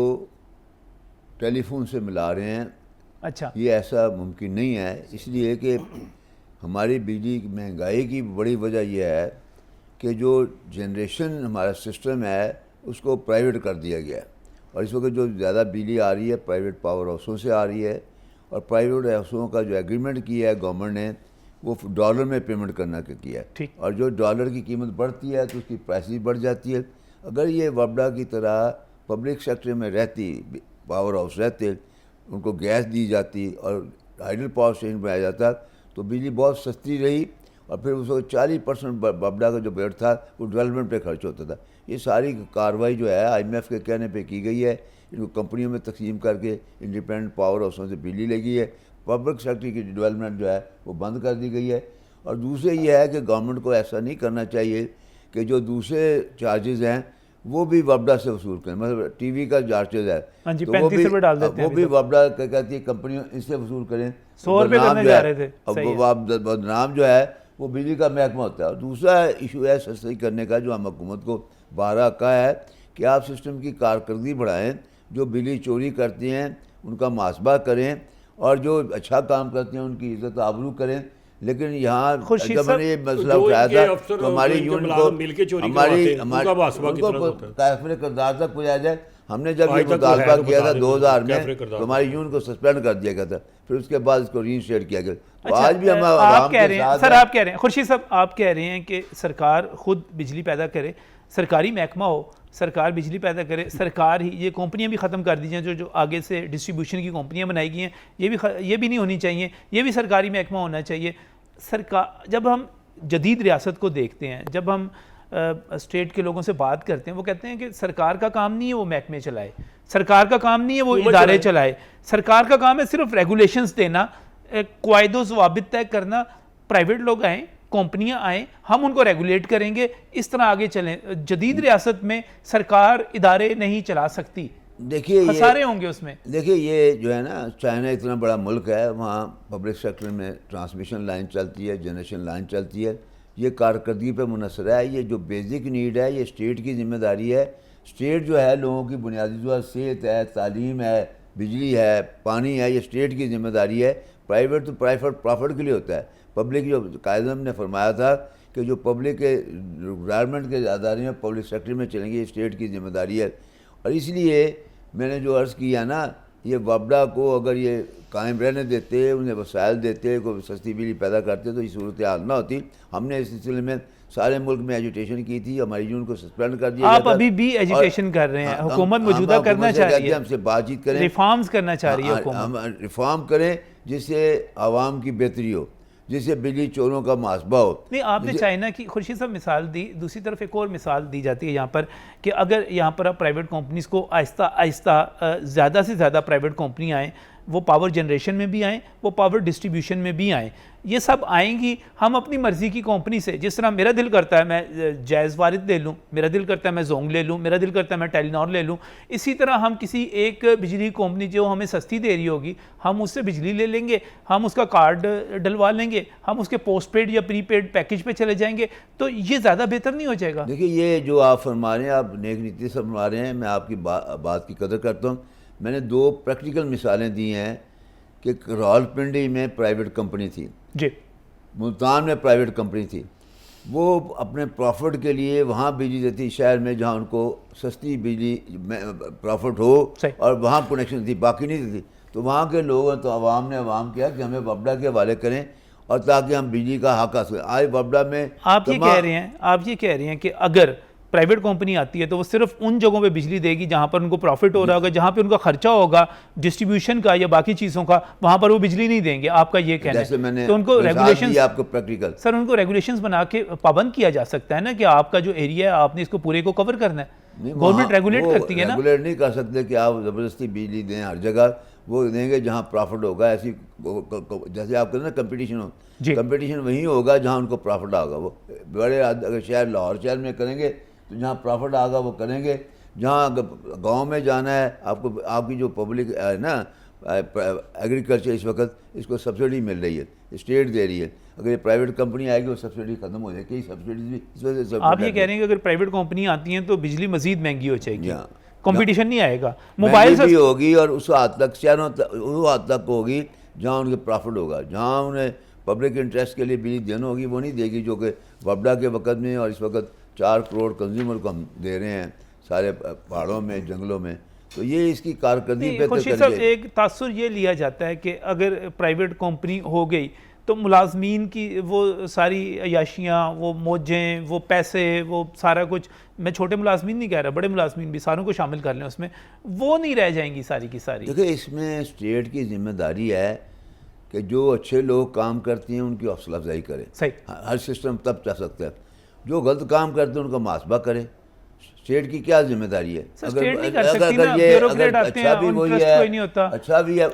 टेलीफोन से मिला रहे हैं, अच्छा, ये ऐसा मुमकिन नहीं है, इसलिए कि हमारी बिजली की महंगाई की बड़ी वजह यह है कि जो जनरेशन हमारा सिस्टम है उसको प्राइवेट कर दिया गया है। और इस वक्त जो ज़्यादा बिजली आ रही है प्राइवेट पावर हाउसों से आ रही है, और प्राइवेट हाउसों का जो एग्रीमेंट किया है गवर्नमेंट ने वो डॉलर में पेमेंट करना के किया है, और जो डॉलर की कीमत बढ़ती है तो उसकी प्राइस बढ़ जाती है। अगर ये वबडा की तरह पब्लिक सेक्टर में रहती, पावर हाउस रहते, उनको गैस दी जाती और हाइडल पावर स्टेशन बनाया जाता तो बिजली बहुत सस्ती रही, और फिर उसको 40% वबडा का जो बजट था वो डेवलपमेंट पे खर्च होता था। ये सारी कार्रवाई जो है IMF के कहने पे की गई है, इनको कंपनियों में तकसीम करके इंडिपेंडेंट पावर हाउसों से बिजली लगी है, पब्लिक सेक्टर की डेवलपमेंट जो है वो बंद कर दी गई है। और दूसरे ये है कि गवर्नमेंट को ऐसा नहीं करना चाहिए कि जो दूसरे चार्जेस हैं वो भी वबडा से वसूल करें, मतलब टीवी का चार्जेस है तो वो भी वबडा कहती है कंपनियों इससे वसूल करें। 100 रुपये करने जा रहे थे। अब बदनाम जो है वो बिजली का महकमा होता है। और दूसरा इशू है सस्ती करने का, जो हम हुकूमत को बारहा कहा है कि आप सिस्टम की कारकर्दगी बढ़ाएं, जो बिजली चोरी करते हैं उनका मुहासबा करें, और जो अच्छा काम करते हैं उनकी इज्जत आबरू करें। लेकिन यहाँ जब मैंने ये मसला उठाया था तो हमारी यूनियन को काफिर किरदार तक पहुँचाया जाए। हमने जब ये मुतालबा किया था 2000 में तो हमारी यूनियन को सस्पेंड कर दिया गया था, फिर उसके बाद इसको रीइंस्टेट किया गया। तो आज भी हम आप कह रहे हैं, सर आप कह रहे हैं, खुर्शीद साहब आप कह रहे हैं कि सरकार खुद बिजली पैदा करे, सरकारी महकमा हो, सरकार बिजली पैदा करे, सरकार ही, ये कंपनियां भी ख़त्म कर दी जाएँ जो आगे से डिस्ट्रीब्यूशन की कंपनियां बनाई गई हैं, ये भी नहीं होनी चाहिए, ये भी सरकारी महकमा होना चाहिए। सरकार, जब हम जदीद रियासत को देखते हैं, जब हम स्टेट के लोगों से बात करते हैं, वो कहते हैं कि सरकार का काम नहीं है वो महकमे चलाए, सरकार का काम नहीं है वो इदारे चलाए, सरकार का काम है सिर्फ रेगुलेशंस देना, क़वायदो ज़वाबित तय करना, प्राइवेट लोग आएँ, कंपनियां आएँ, हम उनको रेगुलेट करेंगे, इस तरह आगे चलें। जदीद रियासत में सरकार इदारे नहीं चला सकती, देखिए खसारे होंगे उसमें। देखिए ये जो है ना, चाइना इतना बड़ा मुल्क है, वहाँ पब्लिक सेक्टर में ट्रांसमिशन लाइन चलती है, जनरेशन लाइन चलती है, ये कारकर्दगी पे मुनसर है। ये जो बेसिक नीड है ये स्टेट की जिम्मेदारी है। स्टेट जो है लोगों की बुनियादी जो सेहत है, तालीम है, बिजली है, पानी है, ये स्टेट की जिम्मेदारी है। प्राइवेट तो प्राइवेट प्रॉफिट के लिए होता है। पब्लिक जो कायदम ने फरमाया था कि जो पब्लिक के गवर्नमेंट के अदारे में पब्लिक सेक्टर में चलेंगे, ये स्टेट की जिम्मेदारी है। और इसलिए मैंने जो अर्ज़ किया ना, ये वबडा को अगर ये कायम रहने देते, उन्हें वसाइल देते, कोई सस्ती बिजली पैदा करते तो ये सूरत हाल ना होती। हमने इस सिलसिले में सारे मुल्क में एजुटेशन की थी, हमारी यूनियन को सस्पेंड कर दिया। आप अभी भी एजुटेशन कर रहे हैं, हुकूमत मौजूदा करना चाह रही है, हमसे बातचीत करें, रिफॉर्म्स करना चाह रही है हम रिफॉर्म करें जिससे आवाम की बेहतरी हो, जिससे बिजली चोरों का मुहासबा हो। नहीं, आपने चाइना की खुर्शीद साहब मिसाल दी, दूसरी तरफ एक और मिसाल दी जाती है यहाँ पर कि अगर यहाँ पर आप प्राइवेट कंपनीज़ को आहिस्ता आहिस्ता ज़्यादा से ज़्यादा प्राइवेट कंपनी आएँ, वो पावर जनरेशन में भी आएँ, वो पावर डिस्ट्रीब्यूशन में भी आएँ, ये सब आएंगी। हम अपनी मर्ज़ी की कंपनी से, जिस तरह मेरा दिल करता है मैं जैज़ वारिद ले लूँ, मेरा दिल करता है मैं जोंग ले लूँ, मेरा दिल करता है मैं टेलीनॉर ले लूँ, इसी तरह हम किसी एक बिजली कंपनी जो हमें सस्ती दे रही होगी, हम उससे बिजली ले लेंगे, हम उसका कार्ड डलवा लेंगे, हम उसके पोस्ट पेड या प्रीपेड पैकेज पे चले जाएंगे, तो ये ज़्यादा बेहतर नहीं हो जाएगा? देखिए ये जो आप फरमा रहे हैं, आप नेक नीति से फरमा रहे हैं, मैं आपकी बात की कदर करता हूँ। मैंने 2 प्रैक्टिकल मिसालें दी हैं कि रावलपिंडी में प्राइवेट कंपनी थी जी, मुल्तान में प्राइवेट कंपनी थी, वो अपने प्रॉफिट के लिए वहाँ बिजली देती शहर में जहाँ उनको सस्ती बिजली प्रॉफिट हो, और वहाँ कनेक्शन थी, बाकी नहीं थी। तो वहाँ के लोग, तो आवाम ने आवाम किया कि हमें वबडा के हवाले करें और ताकि हम बिजली का हक हासिल। आज वबडा में आप ये कह रहे हैं कि अगर प्राइवेट कंपनी आती है तो वो सिर्फ उन जगहों पे बिजली देगी जहां पर उनको प्रॉफिट हो रहा होगा, जहां पे उनका खर्चा होगा डिस्ट्रीब्यूशन का या बाकी चीज़ों का, वहां पर वो बिजली नहीं देंगे। आपका ये कहना है तो उनको रेगुलेशंस, आपको प्रैक्टिकल सर उनको रेगुलेशंस बना के पाबंद किया जा सकता है ना कि आपका जो एरिया है आपने इसको पूरे को कवर करना है। गवर्नमेंट रेगुलेट करती है ना, रेगुलेट नहीं कर सकते कि आप ज़बरदस्ती बिजली दें हर जगह, वो देंगे जहाँ प्रॉफिट होगा। ऐसी जैसे आप कहते हैं ना कंपटीशन हो, कंपटीशन वहीं होगा जहाँ उनको प्रॉफिट आएगा। वो बड़े अगर शहर लाहौर शहर में करेंगे तो जहाँ प्रॉफिट आएगा वो करेंगे। जहाँ गांव में जाना है आपको, आपकी जो पब्लिक है ना एग्रीकल्चर, इस वक्त इसको सब्सिडी मिल रही है, स्टेट दे रही है। अगर ये प्राइवेट कंपनी आएगी वो सब्सिडी खत्म हो जाएगी। सब्सिडी भी इस वजह से आप ये कह रहे हैं कि अगर प्राइवेट कंपनी आती हैं तो बिजली मजीद महंगी हो जाएगी, कंपटीशन नहीं आएगा, मोबाइल भी होगी और उस हद तक शहरों उस हद तक होगी जहाँ उनके प्रॉफिट होगा। जहाँ उन्हें पब्लिक इंटरेस्ट के लिए बिजली देना होगी वो नहीं देगी, जो कि वबडा के वक्त में और इस वक्त 4 करोड़ कंज्यूमर को हम दे रहे हैं सारे पहाड़ों में, जंगलों में। तो ये इसकी कारकर्दगी बेहतर खुर्शीद साहब, करेगी। एक तासुर ये लिया जाता है कि अगर प्राइवेट कंपनी हो गई तो मुलाजमीन की वो सारी अयाशियाँ, वो मौजें, वो पैसे, वो सारा कुछ, मैं छोटे मुलाजमीन नहीं कह रहा, बड़े मुलाजमीन भी सारों को शामिल कर लें उसमें, वो नहीं रह जाएंगी सारी की सारी। देखिए, इसमें स्टेट की जिम्मेदारी है कि जो अच्छे लोग काम करते हैं उनकी हौसला अफजाई करे। सही। हर सिस्टम तब चल सकता है, जो गलत काम करते हैं उनका मुहासबा करे। स्टेट की क्या जिम्मेदारी है? स्टेट नहीं कर सकती ना, ब्यूरोक्रेट आते हैं, उन ट्रस्ट कोई नहीं होता। अच्छा भी है।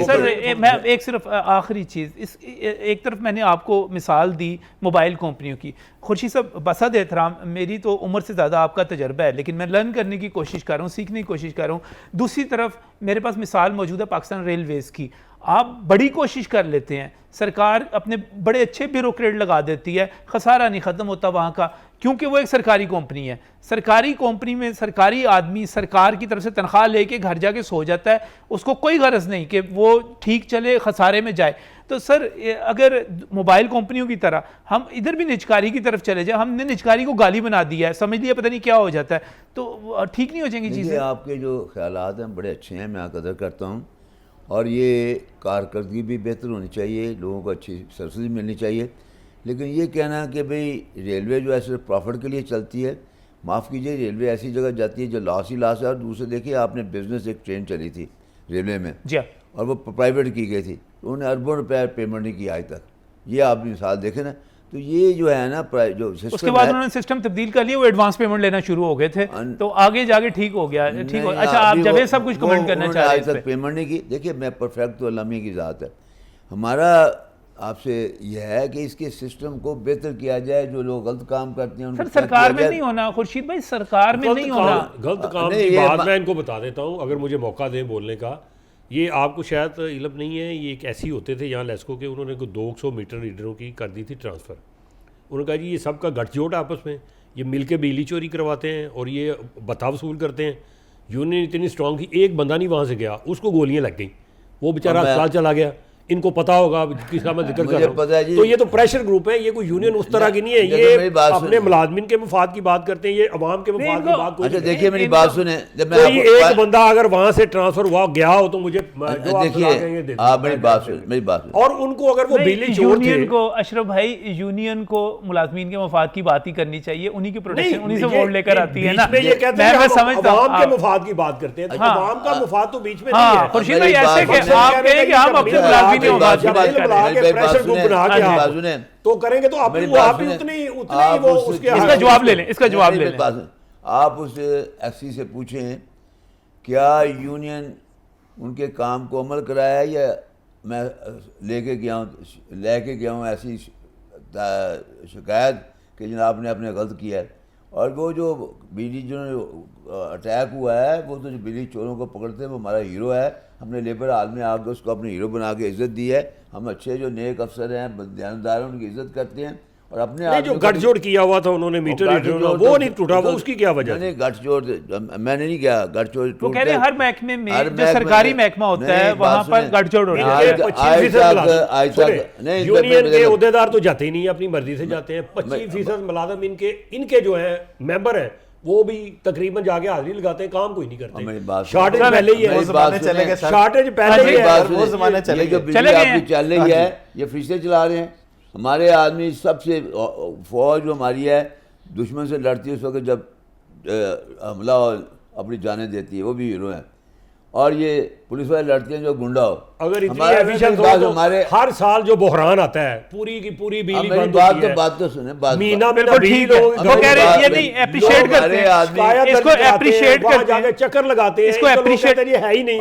सर मैं एक सिर्फ आखिरी चीज़, इस एक तरफ मैंने आपको मिसाल दी मोबाइल कंपनियों की। खुर्शीद साहब, बसद एहतराम, मेरी तो उम्र से ज़्यादा आपका तजर्बा है, लेकिन मैं लर्न करने की कोशिश कर रहा हूँ, सीखने की कोशिश कर रहा हूँ। दूसरी तरफ मेरे पास मिसाल मौजूद है पाकिस्तान रेलवेज़ की। आप बड़ी कोशिश कर लेते हैं, सरकार अपने बड़े अच्छे ब्यूरोक्रेट लगा देती है, खसारा नहीं ख़त्म होता वहाँ का, क्योंकि वो एक सरकारी कंपनी है। सरकारी कंपनी में सरकारी आदमी सरकार की तरफ से तनख्वाह लेके घर जाके सो जाता है, उसको कोई गरज नहीं कि वो ठीक चले, खसारे में जाए। तो सर, अगर मोबाइल कंपनियों की तरह हम इधर भी निजकारी की तरफ चले जाए, हमने निजकारी को गाली बना दिया है, समझ लिया पता नहीं क्या हो जाता है, तो ठीक नहीं हो जाएंगी चीज़ें। आपके जो ख्यालात हैं बड़े अच्छे हैं, मैं कदर करता हूँ, और ये कारकर्दगी भी बेहतर होनी चाहिए, लोगों को अच्छी सर्विस मिलनी चाहिए। लेकिन ये कहना कि भाई रेलवे जो है सिर्फ प्रॉफिट के लिए चलती है, माफ़ कीजिए, रेलवे ऐसी जगह जाती है जो लॉस ही लॉस है। और दूसरे देखिए, आपने बिजनेस एक ट्रेन चली थी रेलवे में जी, और वो प्राइवेट की गई थी, तो उन्होंने अरबों रुपये पेमेंट नहीं की आज तक। ये आप मिसाल देखें ना, तो ये जो है ना जो सिस्टम, उसके बाद उन्होंने सिस्टम तब्दील कर लिया, वो एडवांस पेमेंट लेना शुरू हो गए थे, तो आगे जाके ठीक हो गया। ठीक हो, अच्छा, आप जब ये सब कुछ कमेंट करना चाह रहे हैं, आज तक पेमेंट नहीं की। देखिए, मैं परफेक्ट तो अल्लाह की ज़ात है। हमारा आपसे यह है कि इसके सिस्टम को बेहतर किया जाए, जो लोग गलत काम करते हैं। सर, सरकार में नहीं होना खुर्शीद भाई, सरकार में नहीं होना। गलत काम की बात मैं इनको बता देता हूँ, अगर मुझे मौका दें बोलने का। ये आपको शायद इल्म नहीं है, ये एक ऐसे ही होते थे यहाँ लेस्को के, उन्होंने 200 मीटर रीडरों की कर दी थी ट्रांसफ़र। उन्होंने कहा जी ये सबका गठजोड़ आपस में, ये मिल के बिजली चोरी करवाते हैं और ये बता वसूल करते हैं। यूनियन इतनी स्ट्रॉन्ग थी, एक बंदा नहीं वहाँ से गया, उसको गोलियाँ लग गई, वो बेचारा अस्पताल चला गया। इनको पता होगा किसका मैं जिक्र कर रहा हूं। तो ये तो प्रेशर ग्रुप है, ये कोई यूनियन उस तरह की नहीं है, ये अपने मुलाजमिन के मफाद की बात करते हैं, ये अवाम के मफाद की बात। अच्छा देखिए, मेरी बात सुने, जब कोई एक बंदा अगर वहां से ट्रांसफर हुआ गया हो तो मुझे देखिए, आप मेरी बात सुन, और उनको अगर वो बिजली यूनियन को, अशरफ भाई, यूनियन को मुलाजमीन के मफाद की बात ही करनी चाहिए, उन्हीं की प्रोटेक्शन, उन्हीं से वोट लेकर आती है ना। ये कहते हैं अवाम के मफाद की बात करते हैं, अवाम का मफाद तो बीच में नहीं है। खुर्शीद भाई, ऐसे कि आप कहें कि हम अपने मुलाजमीन के मफाद की बात प्रेशर ग्रुप बना के तो करेंगे, तो आप उतनी वो उसके इसका जवाब ले लें, इसका जवाब ले लें। आप उस एक्सी से पूछें क्या यूनियन उनके काम को अमल कराया है, या मैं लेके गया हूँ ऐसी शिकायत कि जनाब ने आपने गलत किया है। और वो जो बिजली जो अटैक हुआ है, वो तो जो बिजली चोरों को पकड़ते हैं, वो हमारा हीरो है। हमने लेबर हाल में आकर उसको अपने हीरो बना के इज्जत दी है। हम अच्छे जो नेक अफसर हैं, ध्यानदार हैं, उनकी इज्जत करते हैं। और अपने नहीं, जो गठजोड़ किया हुआ था उन्होंने मीटर वो नहीं टूटा, वो उसकी क्या वजह? मैंने गठजोड़, मैंने नहीं किया गठजोड़। वो कह रहे हैं हर महकमे में जो सरकारी महकमा होता है वहां पर गठजोड़ हो रहा है। आज तक यूनियन के अहदेदार तो जाते ही नहीं, अपनी मर्जी से जाते हैं। 25% मुलाजम इनके जो है मेंबर हैं, वो भी तकरीबन जाके हाजिरी लगाते हैं, काम कोई नहीं करते। शॉर्टेज पहले ही है, शॉर्टेज पहले ही है, वो ज़माने चले गए। बिजली आपकी चल रही है, ये फिर से चला रहे हैं। हमारे आदमी सबसे फौज जो हमारी है दुश्मन से लड़ती है उस वक्त जब हमला अपनी जानें देती है, वो भी हीरो हैं। और ये पुलिस वाले लड़ते हैं जो गुंडा हो। अगर इतनी एफिशिएंट हो तो हमारे हर साल जो बहरान आता है, पूरी की पूरी बिजली बंद होती है। बात तो सुने, महीना में ठीक है, वो कह रहे हैं ये नहीं अप्रिशिएट करते हैं, इसको अप्रिशिएट करते हैं, जाके चक्कर लगाते हैं, इसको अप्रिशिएट ये है ही नहीं।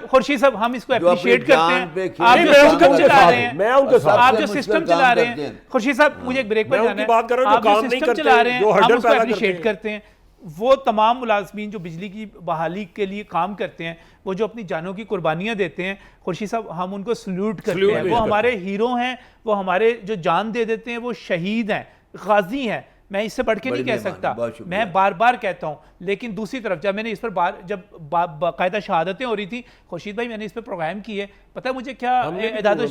खुर्शीद साहब, हम इसको अप्रिशिएट करते हैं। आप जो मैं सिस्टम चला रहे हैं, मैं उनके साथ, आप जो सिस्टम चला रहे हैं, खुर्शीद साहब मुझे एक ब्रेक पर जाना है, बात कर रहा हूं, आप जो सिस्टम चला रहे हैं हम उसको अप्रिशिएट करते हैं। वो तमाम मुलाजमीन जो बिजली की बहाली के लिए काम करते हैं, वो जो अपनी जानों की कुर्बानियां देते हैं, खुर्शीद साहब हम उनको सल्यूट करते हैं। वो हमारे हीरो हैं, वो हमारे जो जान दे देते हैं, वो शहीद हैं, गाजी हैं। मैं इससे बढ़ के नहीं कह सकता, मैं बार बार कहता हूं। लेकिन दूसरी तरफ जब मैंने इस पर जब बाकायदा शहादतें हो रही थी, खुर्शीद भाई मैंने इस पर प्रोग्राम किए, पता है मुझे क्या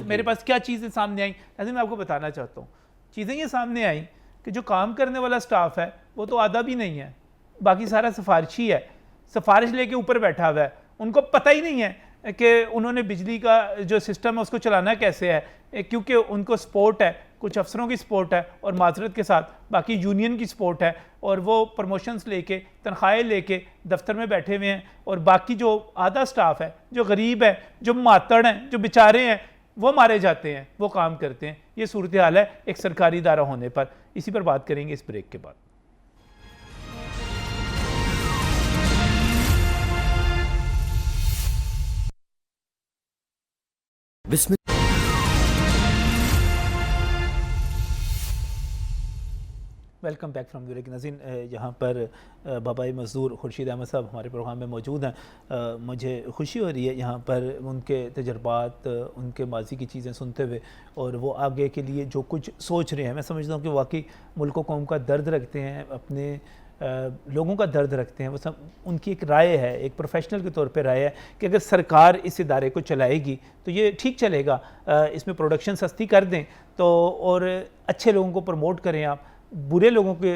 मेरे पास क्या चीज़ें सामने आई, ऐसे मैं आपको बताना चाहता हूँ। चीज़ें ये सामने आई कि जो काम करने वाला स्टाफ है वो तो आधा भी नहीं है, बाकी सारा सिफारिशी है, सिफारिश लेके ऊपर बैठा हुआ है, उनको पता ही नहीं है कि उन्होंने बिजली का जो सिस्टम है उसको चलाना कैसे है, क्योंकि उनको सपोर्ट है, कुछ अफसरों की सपोर्ट है और माजरत के साथ बाकी यूनियन की सपोर्ट है, और वो प्रमोशंस लेके तनख्वाहें लेके दफ्तर में बैठे हुए हैं, और बाकी जो आधा स्टाफ है, जो गरीब है, जो मातड़ हैं, जो बेचारे हैं, वो मारे जाते हैं, वो काम करते हैं। ये सूरत हाल है एक सरकारी इदारा होने पर। इसी पर बात करेंगे इस ब्रेक के बाद। Welcome back from break. नाज़रीन, यहाँ पर बाबाई मज़दूर खुर्शीद अहमद साहब हमारे प्रोग्राम में मौजूद हैं। मुझे खुशी हो रही है यहाँ पर उनके तजर्बात, उनके माजी की चीज़ें सुनते हुए, और वो आगे के लिए जो कुछ सोच रहे हैं, मैं समझता हूँ कि वाकई मुल्क कौम का दर्द रखते हैं, अपने लोगों का दर्द रखते हैं। वो सब उनकी एक राय है, एक प्रोफेशनल के तौर पे राय है कि अगर सरकार इस इदारे को चलाएगी तो ये ठीक चलेगा, इसमें प्रोडक्शन सस्ती कर दें तो, और अच्छे लोगों को प्रमोट करें, आप बुरे लोगों के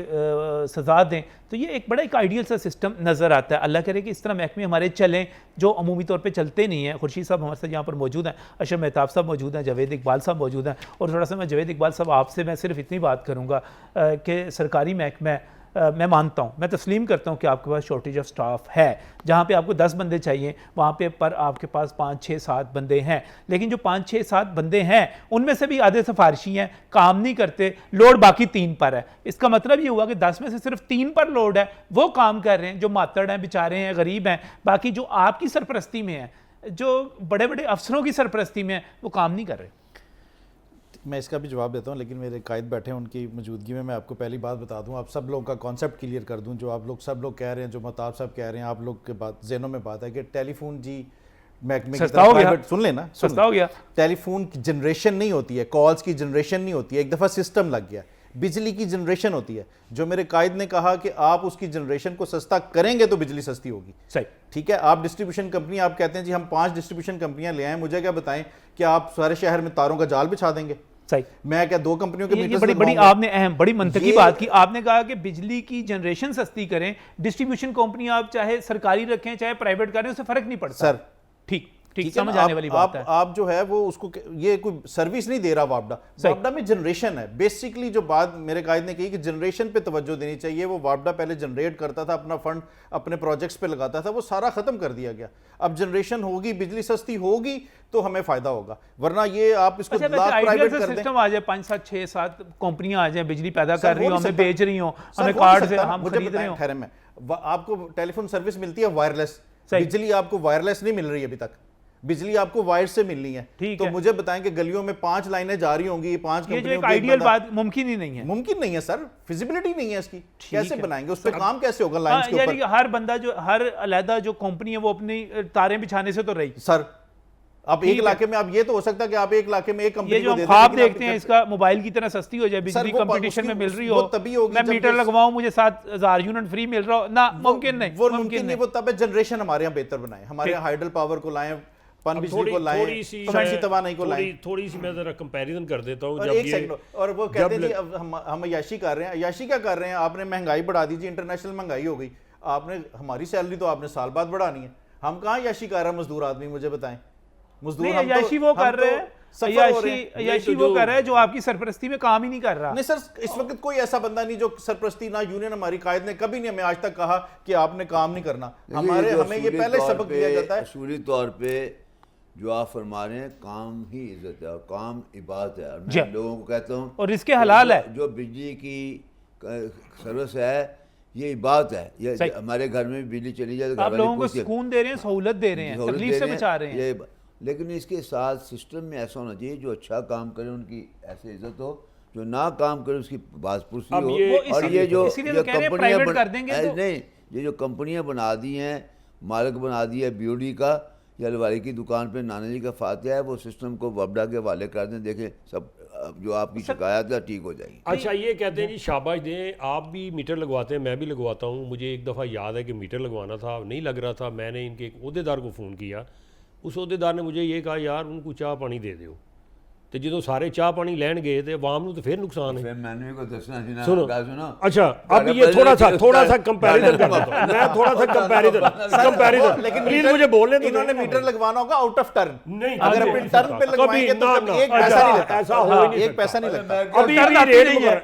सज़ा दें, तो ये एक बड़ा एक आइडियल सा सिस्टम नज़र आता है। अल्लाह करे कि इस तरह महकमे हमारे चलें जो अमूमी तौर पे चलते नहीं हैं। खुर्शीद साहब हमारे साथ यहाँ पर मौजूद हैं, अशरफ मेहताब साहब मौजूद हैं, जावेद इकबाल साहब मौजूद हैं। और थोड़ा सा मैं जावेद इकबाल साहब आपसे मैं सिर्फ इतनी बात करूँगा कि सरकारी महकमा, मैं मानता हूँ, मैं तस्लीम करता हूँ कि आपके पास शॉर्टेज ऑफ स्टाफ है। जहाँ पे आपको 10 बंदे चाहिए वहाँ पे पर आपके पास 5, 6, 7 बंदे हैं, लेकिन जो 5, 6, 7 बंदे हैं उनमें से भी आधे सिफारिशी हैं, काम नहीं करते, लोड बाकी 3 पर है। इसका मतलब ये हुआ कि 10 में से सिर्फ 3 पर लोड है, वो काम कर रहे हैं, जो मातड़ हैं, बेचारे हैं, गरीब हैं। बाकी जो आपकी सरपरस्ती में है, जो बड़े बड़े अफसरों की सरपरस्ती में है, वो काम नहीं कर रहे। मैं इसका भी जवाब देता हूँ, लेकिन मेरे कायद बैठे हैं, उनकी मौजूदगी में मैं आपको पहली बात बता दूँ, आप सब लोगों का कॉन्सेप्ट क्लियर कर दूँ। जो आप लोग सब लोग कह रहे हैं, जो महताब साहब कह रहे हैं, आप लोग के बात ज़हनों में बात है कि टेलीफोन जी महकमे की तरफ प्राइवेट, सुन लेना, सस्ता हो गया। टेलीफोन की जनरेशन नहीं होती है, कॉल्स की जनरेशन नहीं होती है, एक दफ़ा सिस्टम लग गया, बिजली की जनरेशन होती है। जो मेरे कायद ने कहा कि आप उसकी जनरेशन को सस्ता करेंगे तो बिजली सस्ती होगी। सही, ठीक है। आप डिस्ट्रीब्यूशन कंपनी, आप कहते हैं जी हम 5 डिस्ट्रीब्यूशन कंपनियां ले आए, मुझे क्या बताएं कि आप सारे शहर में तारों का जाल बिछा देंगे? सही। मैं क्या 2 कंपनियों के मीटर बड़ी बड़ी आपने अहम बड़ी मंतकी बात की। आपने कहा कि बिजली की जनरेशन सस्ती करें, डिस्ट्रीब्यूशन कंपनी आप चाहे सरकारी रखें चाहे प्राइवेट करें, उससे फर्क नहीं पड़ता। सर ठीक समझ आने वाली बात है। आप जो है वो उसको, ये कोई सर्विस नहीं दे रहा वापडा। वापडा में जनरेशन है। बेसिकली जो बात मेरे कायद ने कही कि जनरेशन पे तवज्जो देनी चाहिए। वो वापडा पहले जनरेट करता था, अपना फंड अपने प्रोजेक्ट्स पे लगाता था, वो सारा खत्म कर दिया गया। अब जनरेशन होगी, बिजली सस्ती होगी तो हमें फायदा होगा, वरना ये आप इसको प्राइवेट कर दें। सिस्टम आ जाए, 5, 7, 6, 7 कंपनियां आ जाए, बिजली पैदा कर रही हो, हमें बेच रही हो, हमें कार्ड से हम खरीद रहे हो। खैर में आपको टेलीफोन सर्विस मिलती है वायरलेस, बिजली आपको वायरलेस नहीं मिल रही अभी तक, बिजली आपको वायर से मिलनी है। तो मुझे बताएं कि गलियों में 5 लाइनें जारी होंगी, 5 कंपनियों की, आइडियल बात मुमकिन ही नहीं है। मुमकिन नहीं है सर, फिजिबिलिटी नहीं है इसकी। कैसे बनाएंगे, उस पर काम कैसे होगा लाइंस के ऊपर? हर बंदा जो हर अलहदा जो कंपनी है वो अपनी तारें बिछाने से तो रही। सर आप एक इलाके में, आप ये तो हो सकता है कि आप एक इलाके में एक कंपनी को दे दें, ख्वाब देखते हैं इसका मोबाइल की तरह सस्ती हो जाए, बिजली कंपटीशन में मिल रही हो, तभी होगी। मैं मीटर लगवाऊं, मुझे 7000 यूनिट फ्री मिल रहा हो ना, मुमकिन नहीं। वो मुमकिन नहीं, वो तब जनरेशन हमारे यहाँ बेहतर बनाए, हमारे यहाँ हाइडल पावर को लाएं, पन बिजली को लाएं, शमसी तवानाई को लाएं। थोड़ी सी मैं जरा कंपैरिजन कर देता हूँ। एक सेकंड, और वो कहते हैं जी अब हम अय्याशी कर रहे हैं। अय्याशी क्या कर रहे हैं? आपने महंगाई बढ़ा दी जी, इंटरनेशनल महंगाई हो गई, आपने हमारी सैलरी तो आपने साल बाद बढ़ानी है। हम कहाँ अय्याशी कर रहे हैं मजदूर आदमी, मुझे बताएं। मजदूर अय्याशी वो कर रहे हैं, अय्याशी वो कर रहा है जो आपकी सरपरस्ती में काम ही नहीं कर रहा। नहीं सर, इस वक्त कोई ऐसा बंदा नहीं जो सरपरस्ती, ना यूनियन, हमारी कायद ने कभी नहीं हमें आज तक कहा कि आपने काम नहीं करना। हमें ये पहले सबक दिया जाता है। असूली तौर पे जो आप फरमा रहे हैं, काम ही इज्जत है और काम इबादत है। और मैं लोगों को कहता हूँ, और इसके हलाल है, जो बिजली की सर्विस है ये इबादत है। ये हमारे घर में बिजली चली जाए तो आप लोगों को सुकून दे रहे हैं, सहूलत दे रहे हैं, तकलीफ से बचा रहे हैं। लेकिन इसके साथ सिस्टम में ऐसा होना चाहिए, जो अच्छा काम करे उनकी ऐसे इज्जत हो, जो ना काम करे उसकी बाजपुरसी हो। और ये जो कंपनियां नहीं, ये जो कंपनियां बना दी हैं, मालिक बना दिया है BOD का या अलवारी की दुकान पे नाना जी का फातिहा है, वो सिस्टम को वापडा के हवाले कर दें, देखें सब जो आपकी शिकायत है ठीक हो जाएगी। अच्छा, ये कहते हैं जी शाबाश दें, आप भी मीटर लगवाते हैं, मैं भी लगवाता हूँ। मुझे एक दफ़ा याद है कि मीटर लगवाना था, नहीं लग रहा था, मैंने इनके एक ओहदेदार को फ़ोन किया, उस ओहदेदार ने मुझे ये कहा यार उनको चाह पानी दे दो। तो जो सारे चाह पानी लैन गए तो आवाम को तो फिर नुकसान है। फिर मैंने भी को दसना सी ना, सुनो गल सुनो। अच्छा अब ये थोड़ा सा कंपैरिजन कर देता हूं मैं, थोड़ा सा कंपैरिजन लेकिन प्लीज मुझे बोलने दो। इन्होंने मीटर लगवाना होगा आउट ऑफ टर्न, नहीं, अगर अपने टर्न पे लगवाएंगे तो कभी एक पैसा नहीं लगता, ऐसा हो ही नहीं एक पैसा नहीं लगता।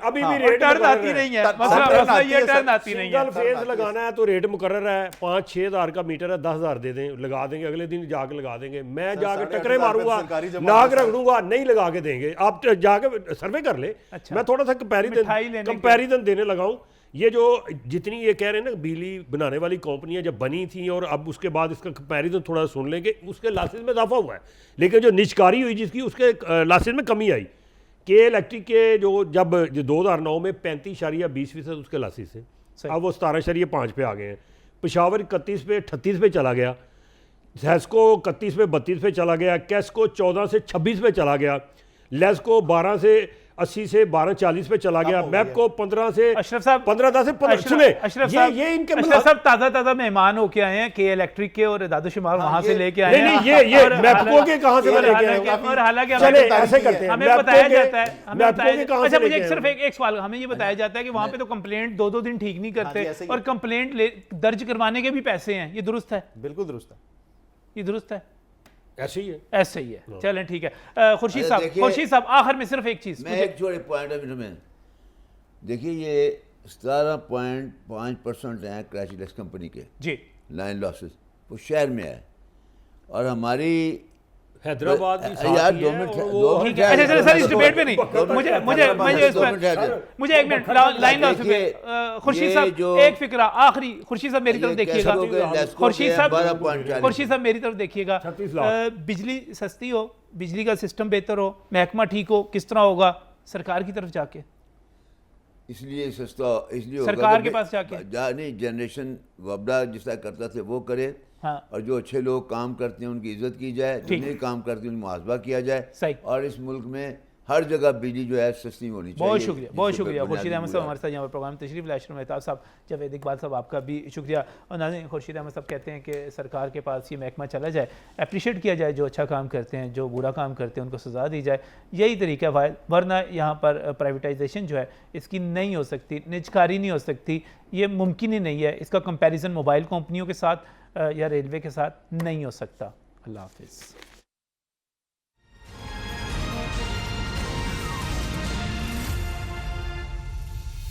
अभी भी रेट टर्न आती नहीं है, मसला ये टर्न आती नहीं है। सिंगल फेज लगाना है तो रेट मुकर्रर है, 5-6 हज़ार का मीटर है, 10,000 दे दें, लगा देंगे, अगले दिन जाके लगा देंगे। मैं जाके टकरे मारूंगा, नाक रगड़ूंगा, नहीं लगा के देंगे। आप जाके सर्वे कर ले। मैं थोड़ा सा कंपैरिजन देने लगाऊं। ये जो जितनी ये कह रहे हैं ना बिजली बनाने वाली कंपनियां जब बनी थी और अब उसके बाद इसका कंपैरिजन थोड़ा सुन लेंगे, उसके लासेस में इजाफा हुआ है, लेकिन जो निजकारी हुई जिसकी उसके लासेस में कमी आई। के इलेक्ट्रिक के जो 2009 में 35.20% उसके लासेस थे, अब वो 17.5 पे आ गए हैं। पेशावर 31 पे 38 पे चला गया, सैस्को 31 पे 32 पे चला गया, कैस्को 14 से 26 पे चला गया, लेस्को 12 से 80 से 12.40 पे चला गया, मैप को 15 से अशरफ साहब 15 से 15 सुने अशरफ साहब ये इनके अशरफ साहब ताज़ा मेहमान होके आए हैं के इलेक्ट्रिक के और दादुशुमार वहां से लेके आए हैं। नहीं ये मैपको के कहां से लेके आए हैं? और हालांकि चले ऐसे करते हैं, हमें बताया जाता है, अच्छा मुझे सिर्फ एक सवाल, हमें ये बताया जाता है कि वहां पे तो कंप्लेंट 2-2 दिन ठीक नहीं करते और कंप्लेंट दर्ज करवाने के भी पैसे हैं, ये दुरुस्त है? बिल्कुल दुरुस्त है, ये दुरुस्त है, ऐसे ही है, ऐसे ही है। चलें ठीक है। खुर्शीद साहब आखिर में सिर्फ एक चीज, मैं एक छोटे पॉइंट ऑफ व्यू में देखिए, ये 17.5% हैं क्रैशलेस कंपनी के जी लाइन लॉसेस, वो शहर में है। और हमारी हैदराबाद भी यार साथ ही 2 है मिनट और वो ठीक है। अच्छा सर इस डिबेट पे नहीं, मुझे एक मिनट लाइन लॉस में खुर्शीद साहब एक फिक्रा आखिरी, खुर्शीद साहब मेरी तरफ देखिएगा, खुर्शीद साहब मेरी तरफ देखिएगा। बिजली सस्ती हो, बिजली का सिस्टम बेहतर हो, महकमा ठीक हो, किस तरह होगा? सरकार की तरफ जाके, इसलिए सस्ता इसलिए सरकार के पास जाके नहीं, जनरेशन वबड़ा जिस तरह करता थे वो करे। हाँ। और जो अच्छे लोग काम करते हैं उनकी इज्जत की जाए, जो नहीं काम करते हैं उनका मुआवजा किया जाए। और इस मुल्क में हर जगह बिजली जो है सस्ती होनी चाहिए। बहुत शुक्रिया खुर्शीद अहमद साहब हमारे साथ यहाँ पर प्रोग्राम में तशरीफ लाए। मेहताब साहब, जावेद इकबाल साहब आपका भी शुक्रिया। और नाज़रीन, खुर्शीद अहमद साहब कहते हैं कि सरकार के पास ये महकमा चला जाए, अप्रिशिएट किया जाए, जो अच्छा काम करते हैं, जो बुरा काम करते हैं उनको सज़ा दी जाए, यही तरीका है। वरना यहाँ पर प्राइवेटाइजेशन जो है इसकी नहीं हो सकती, निजकारी नहीं हो सकती, ये मुमकिन ही नहीं है। इसका कंपैरिजन मोबाइल कंपनियों के साथ या रेलवे के साथ नहीं हो सकता। अल्लाह हाफिज़।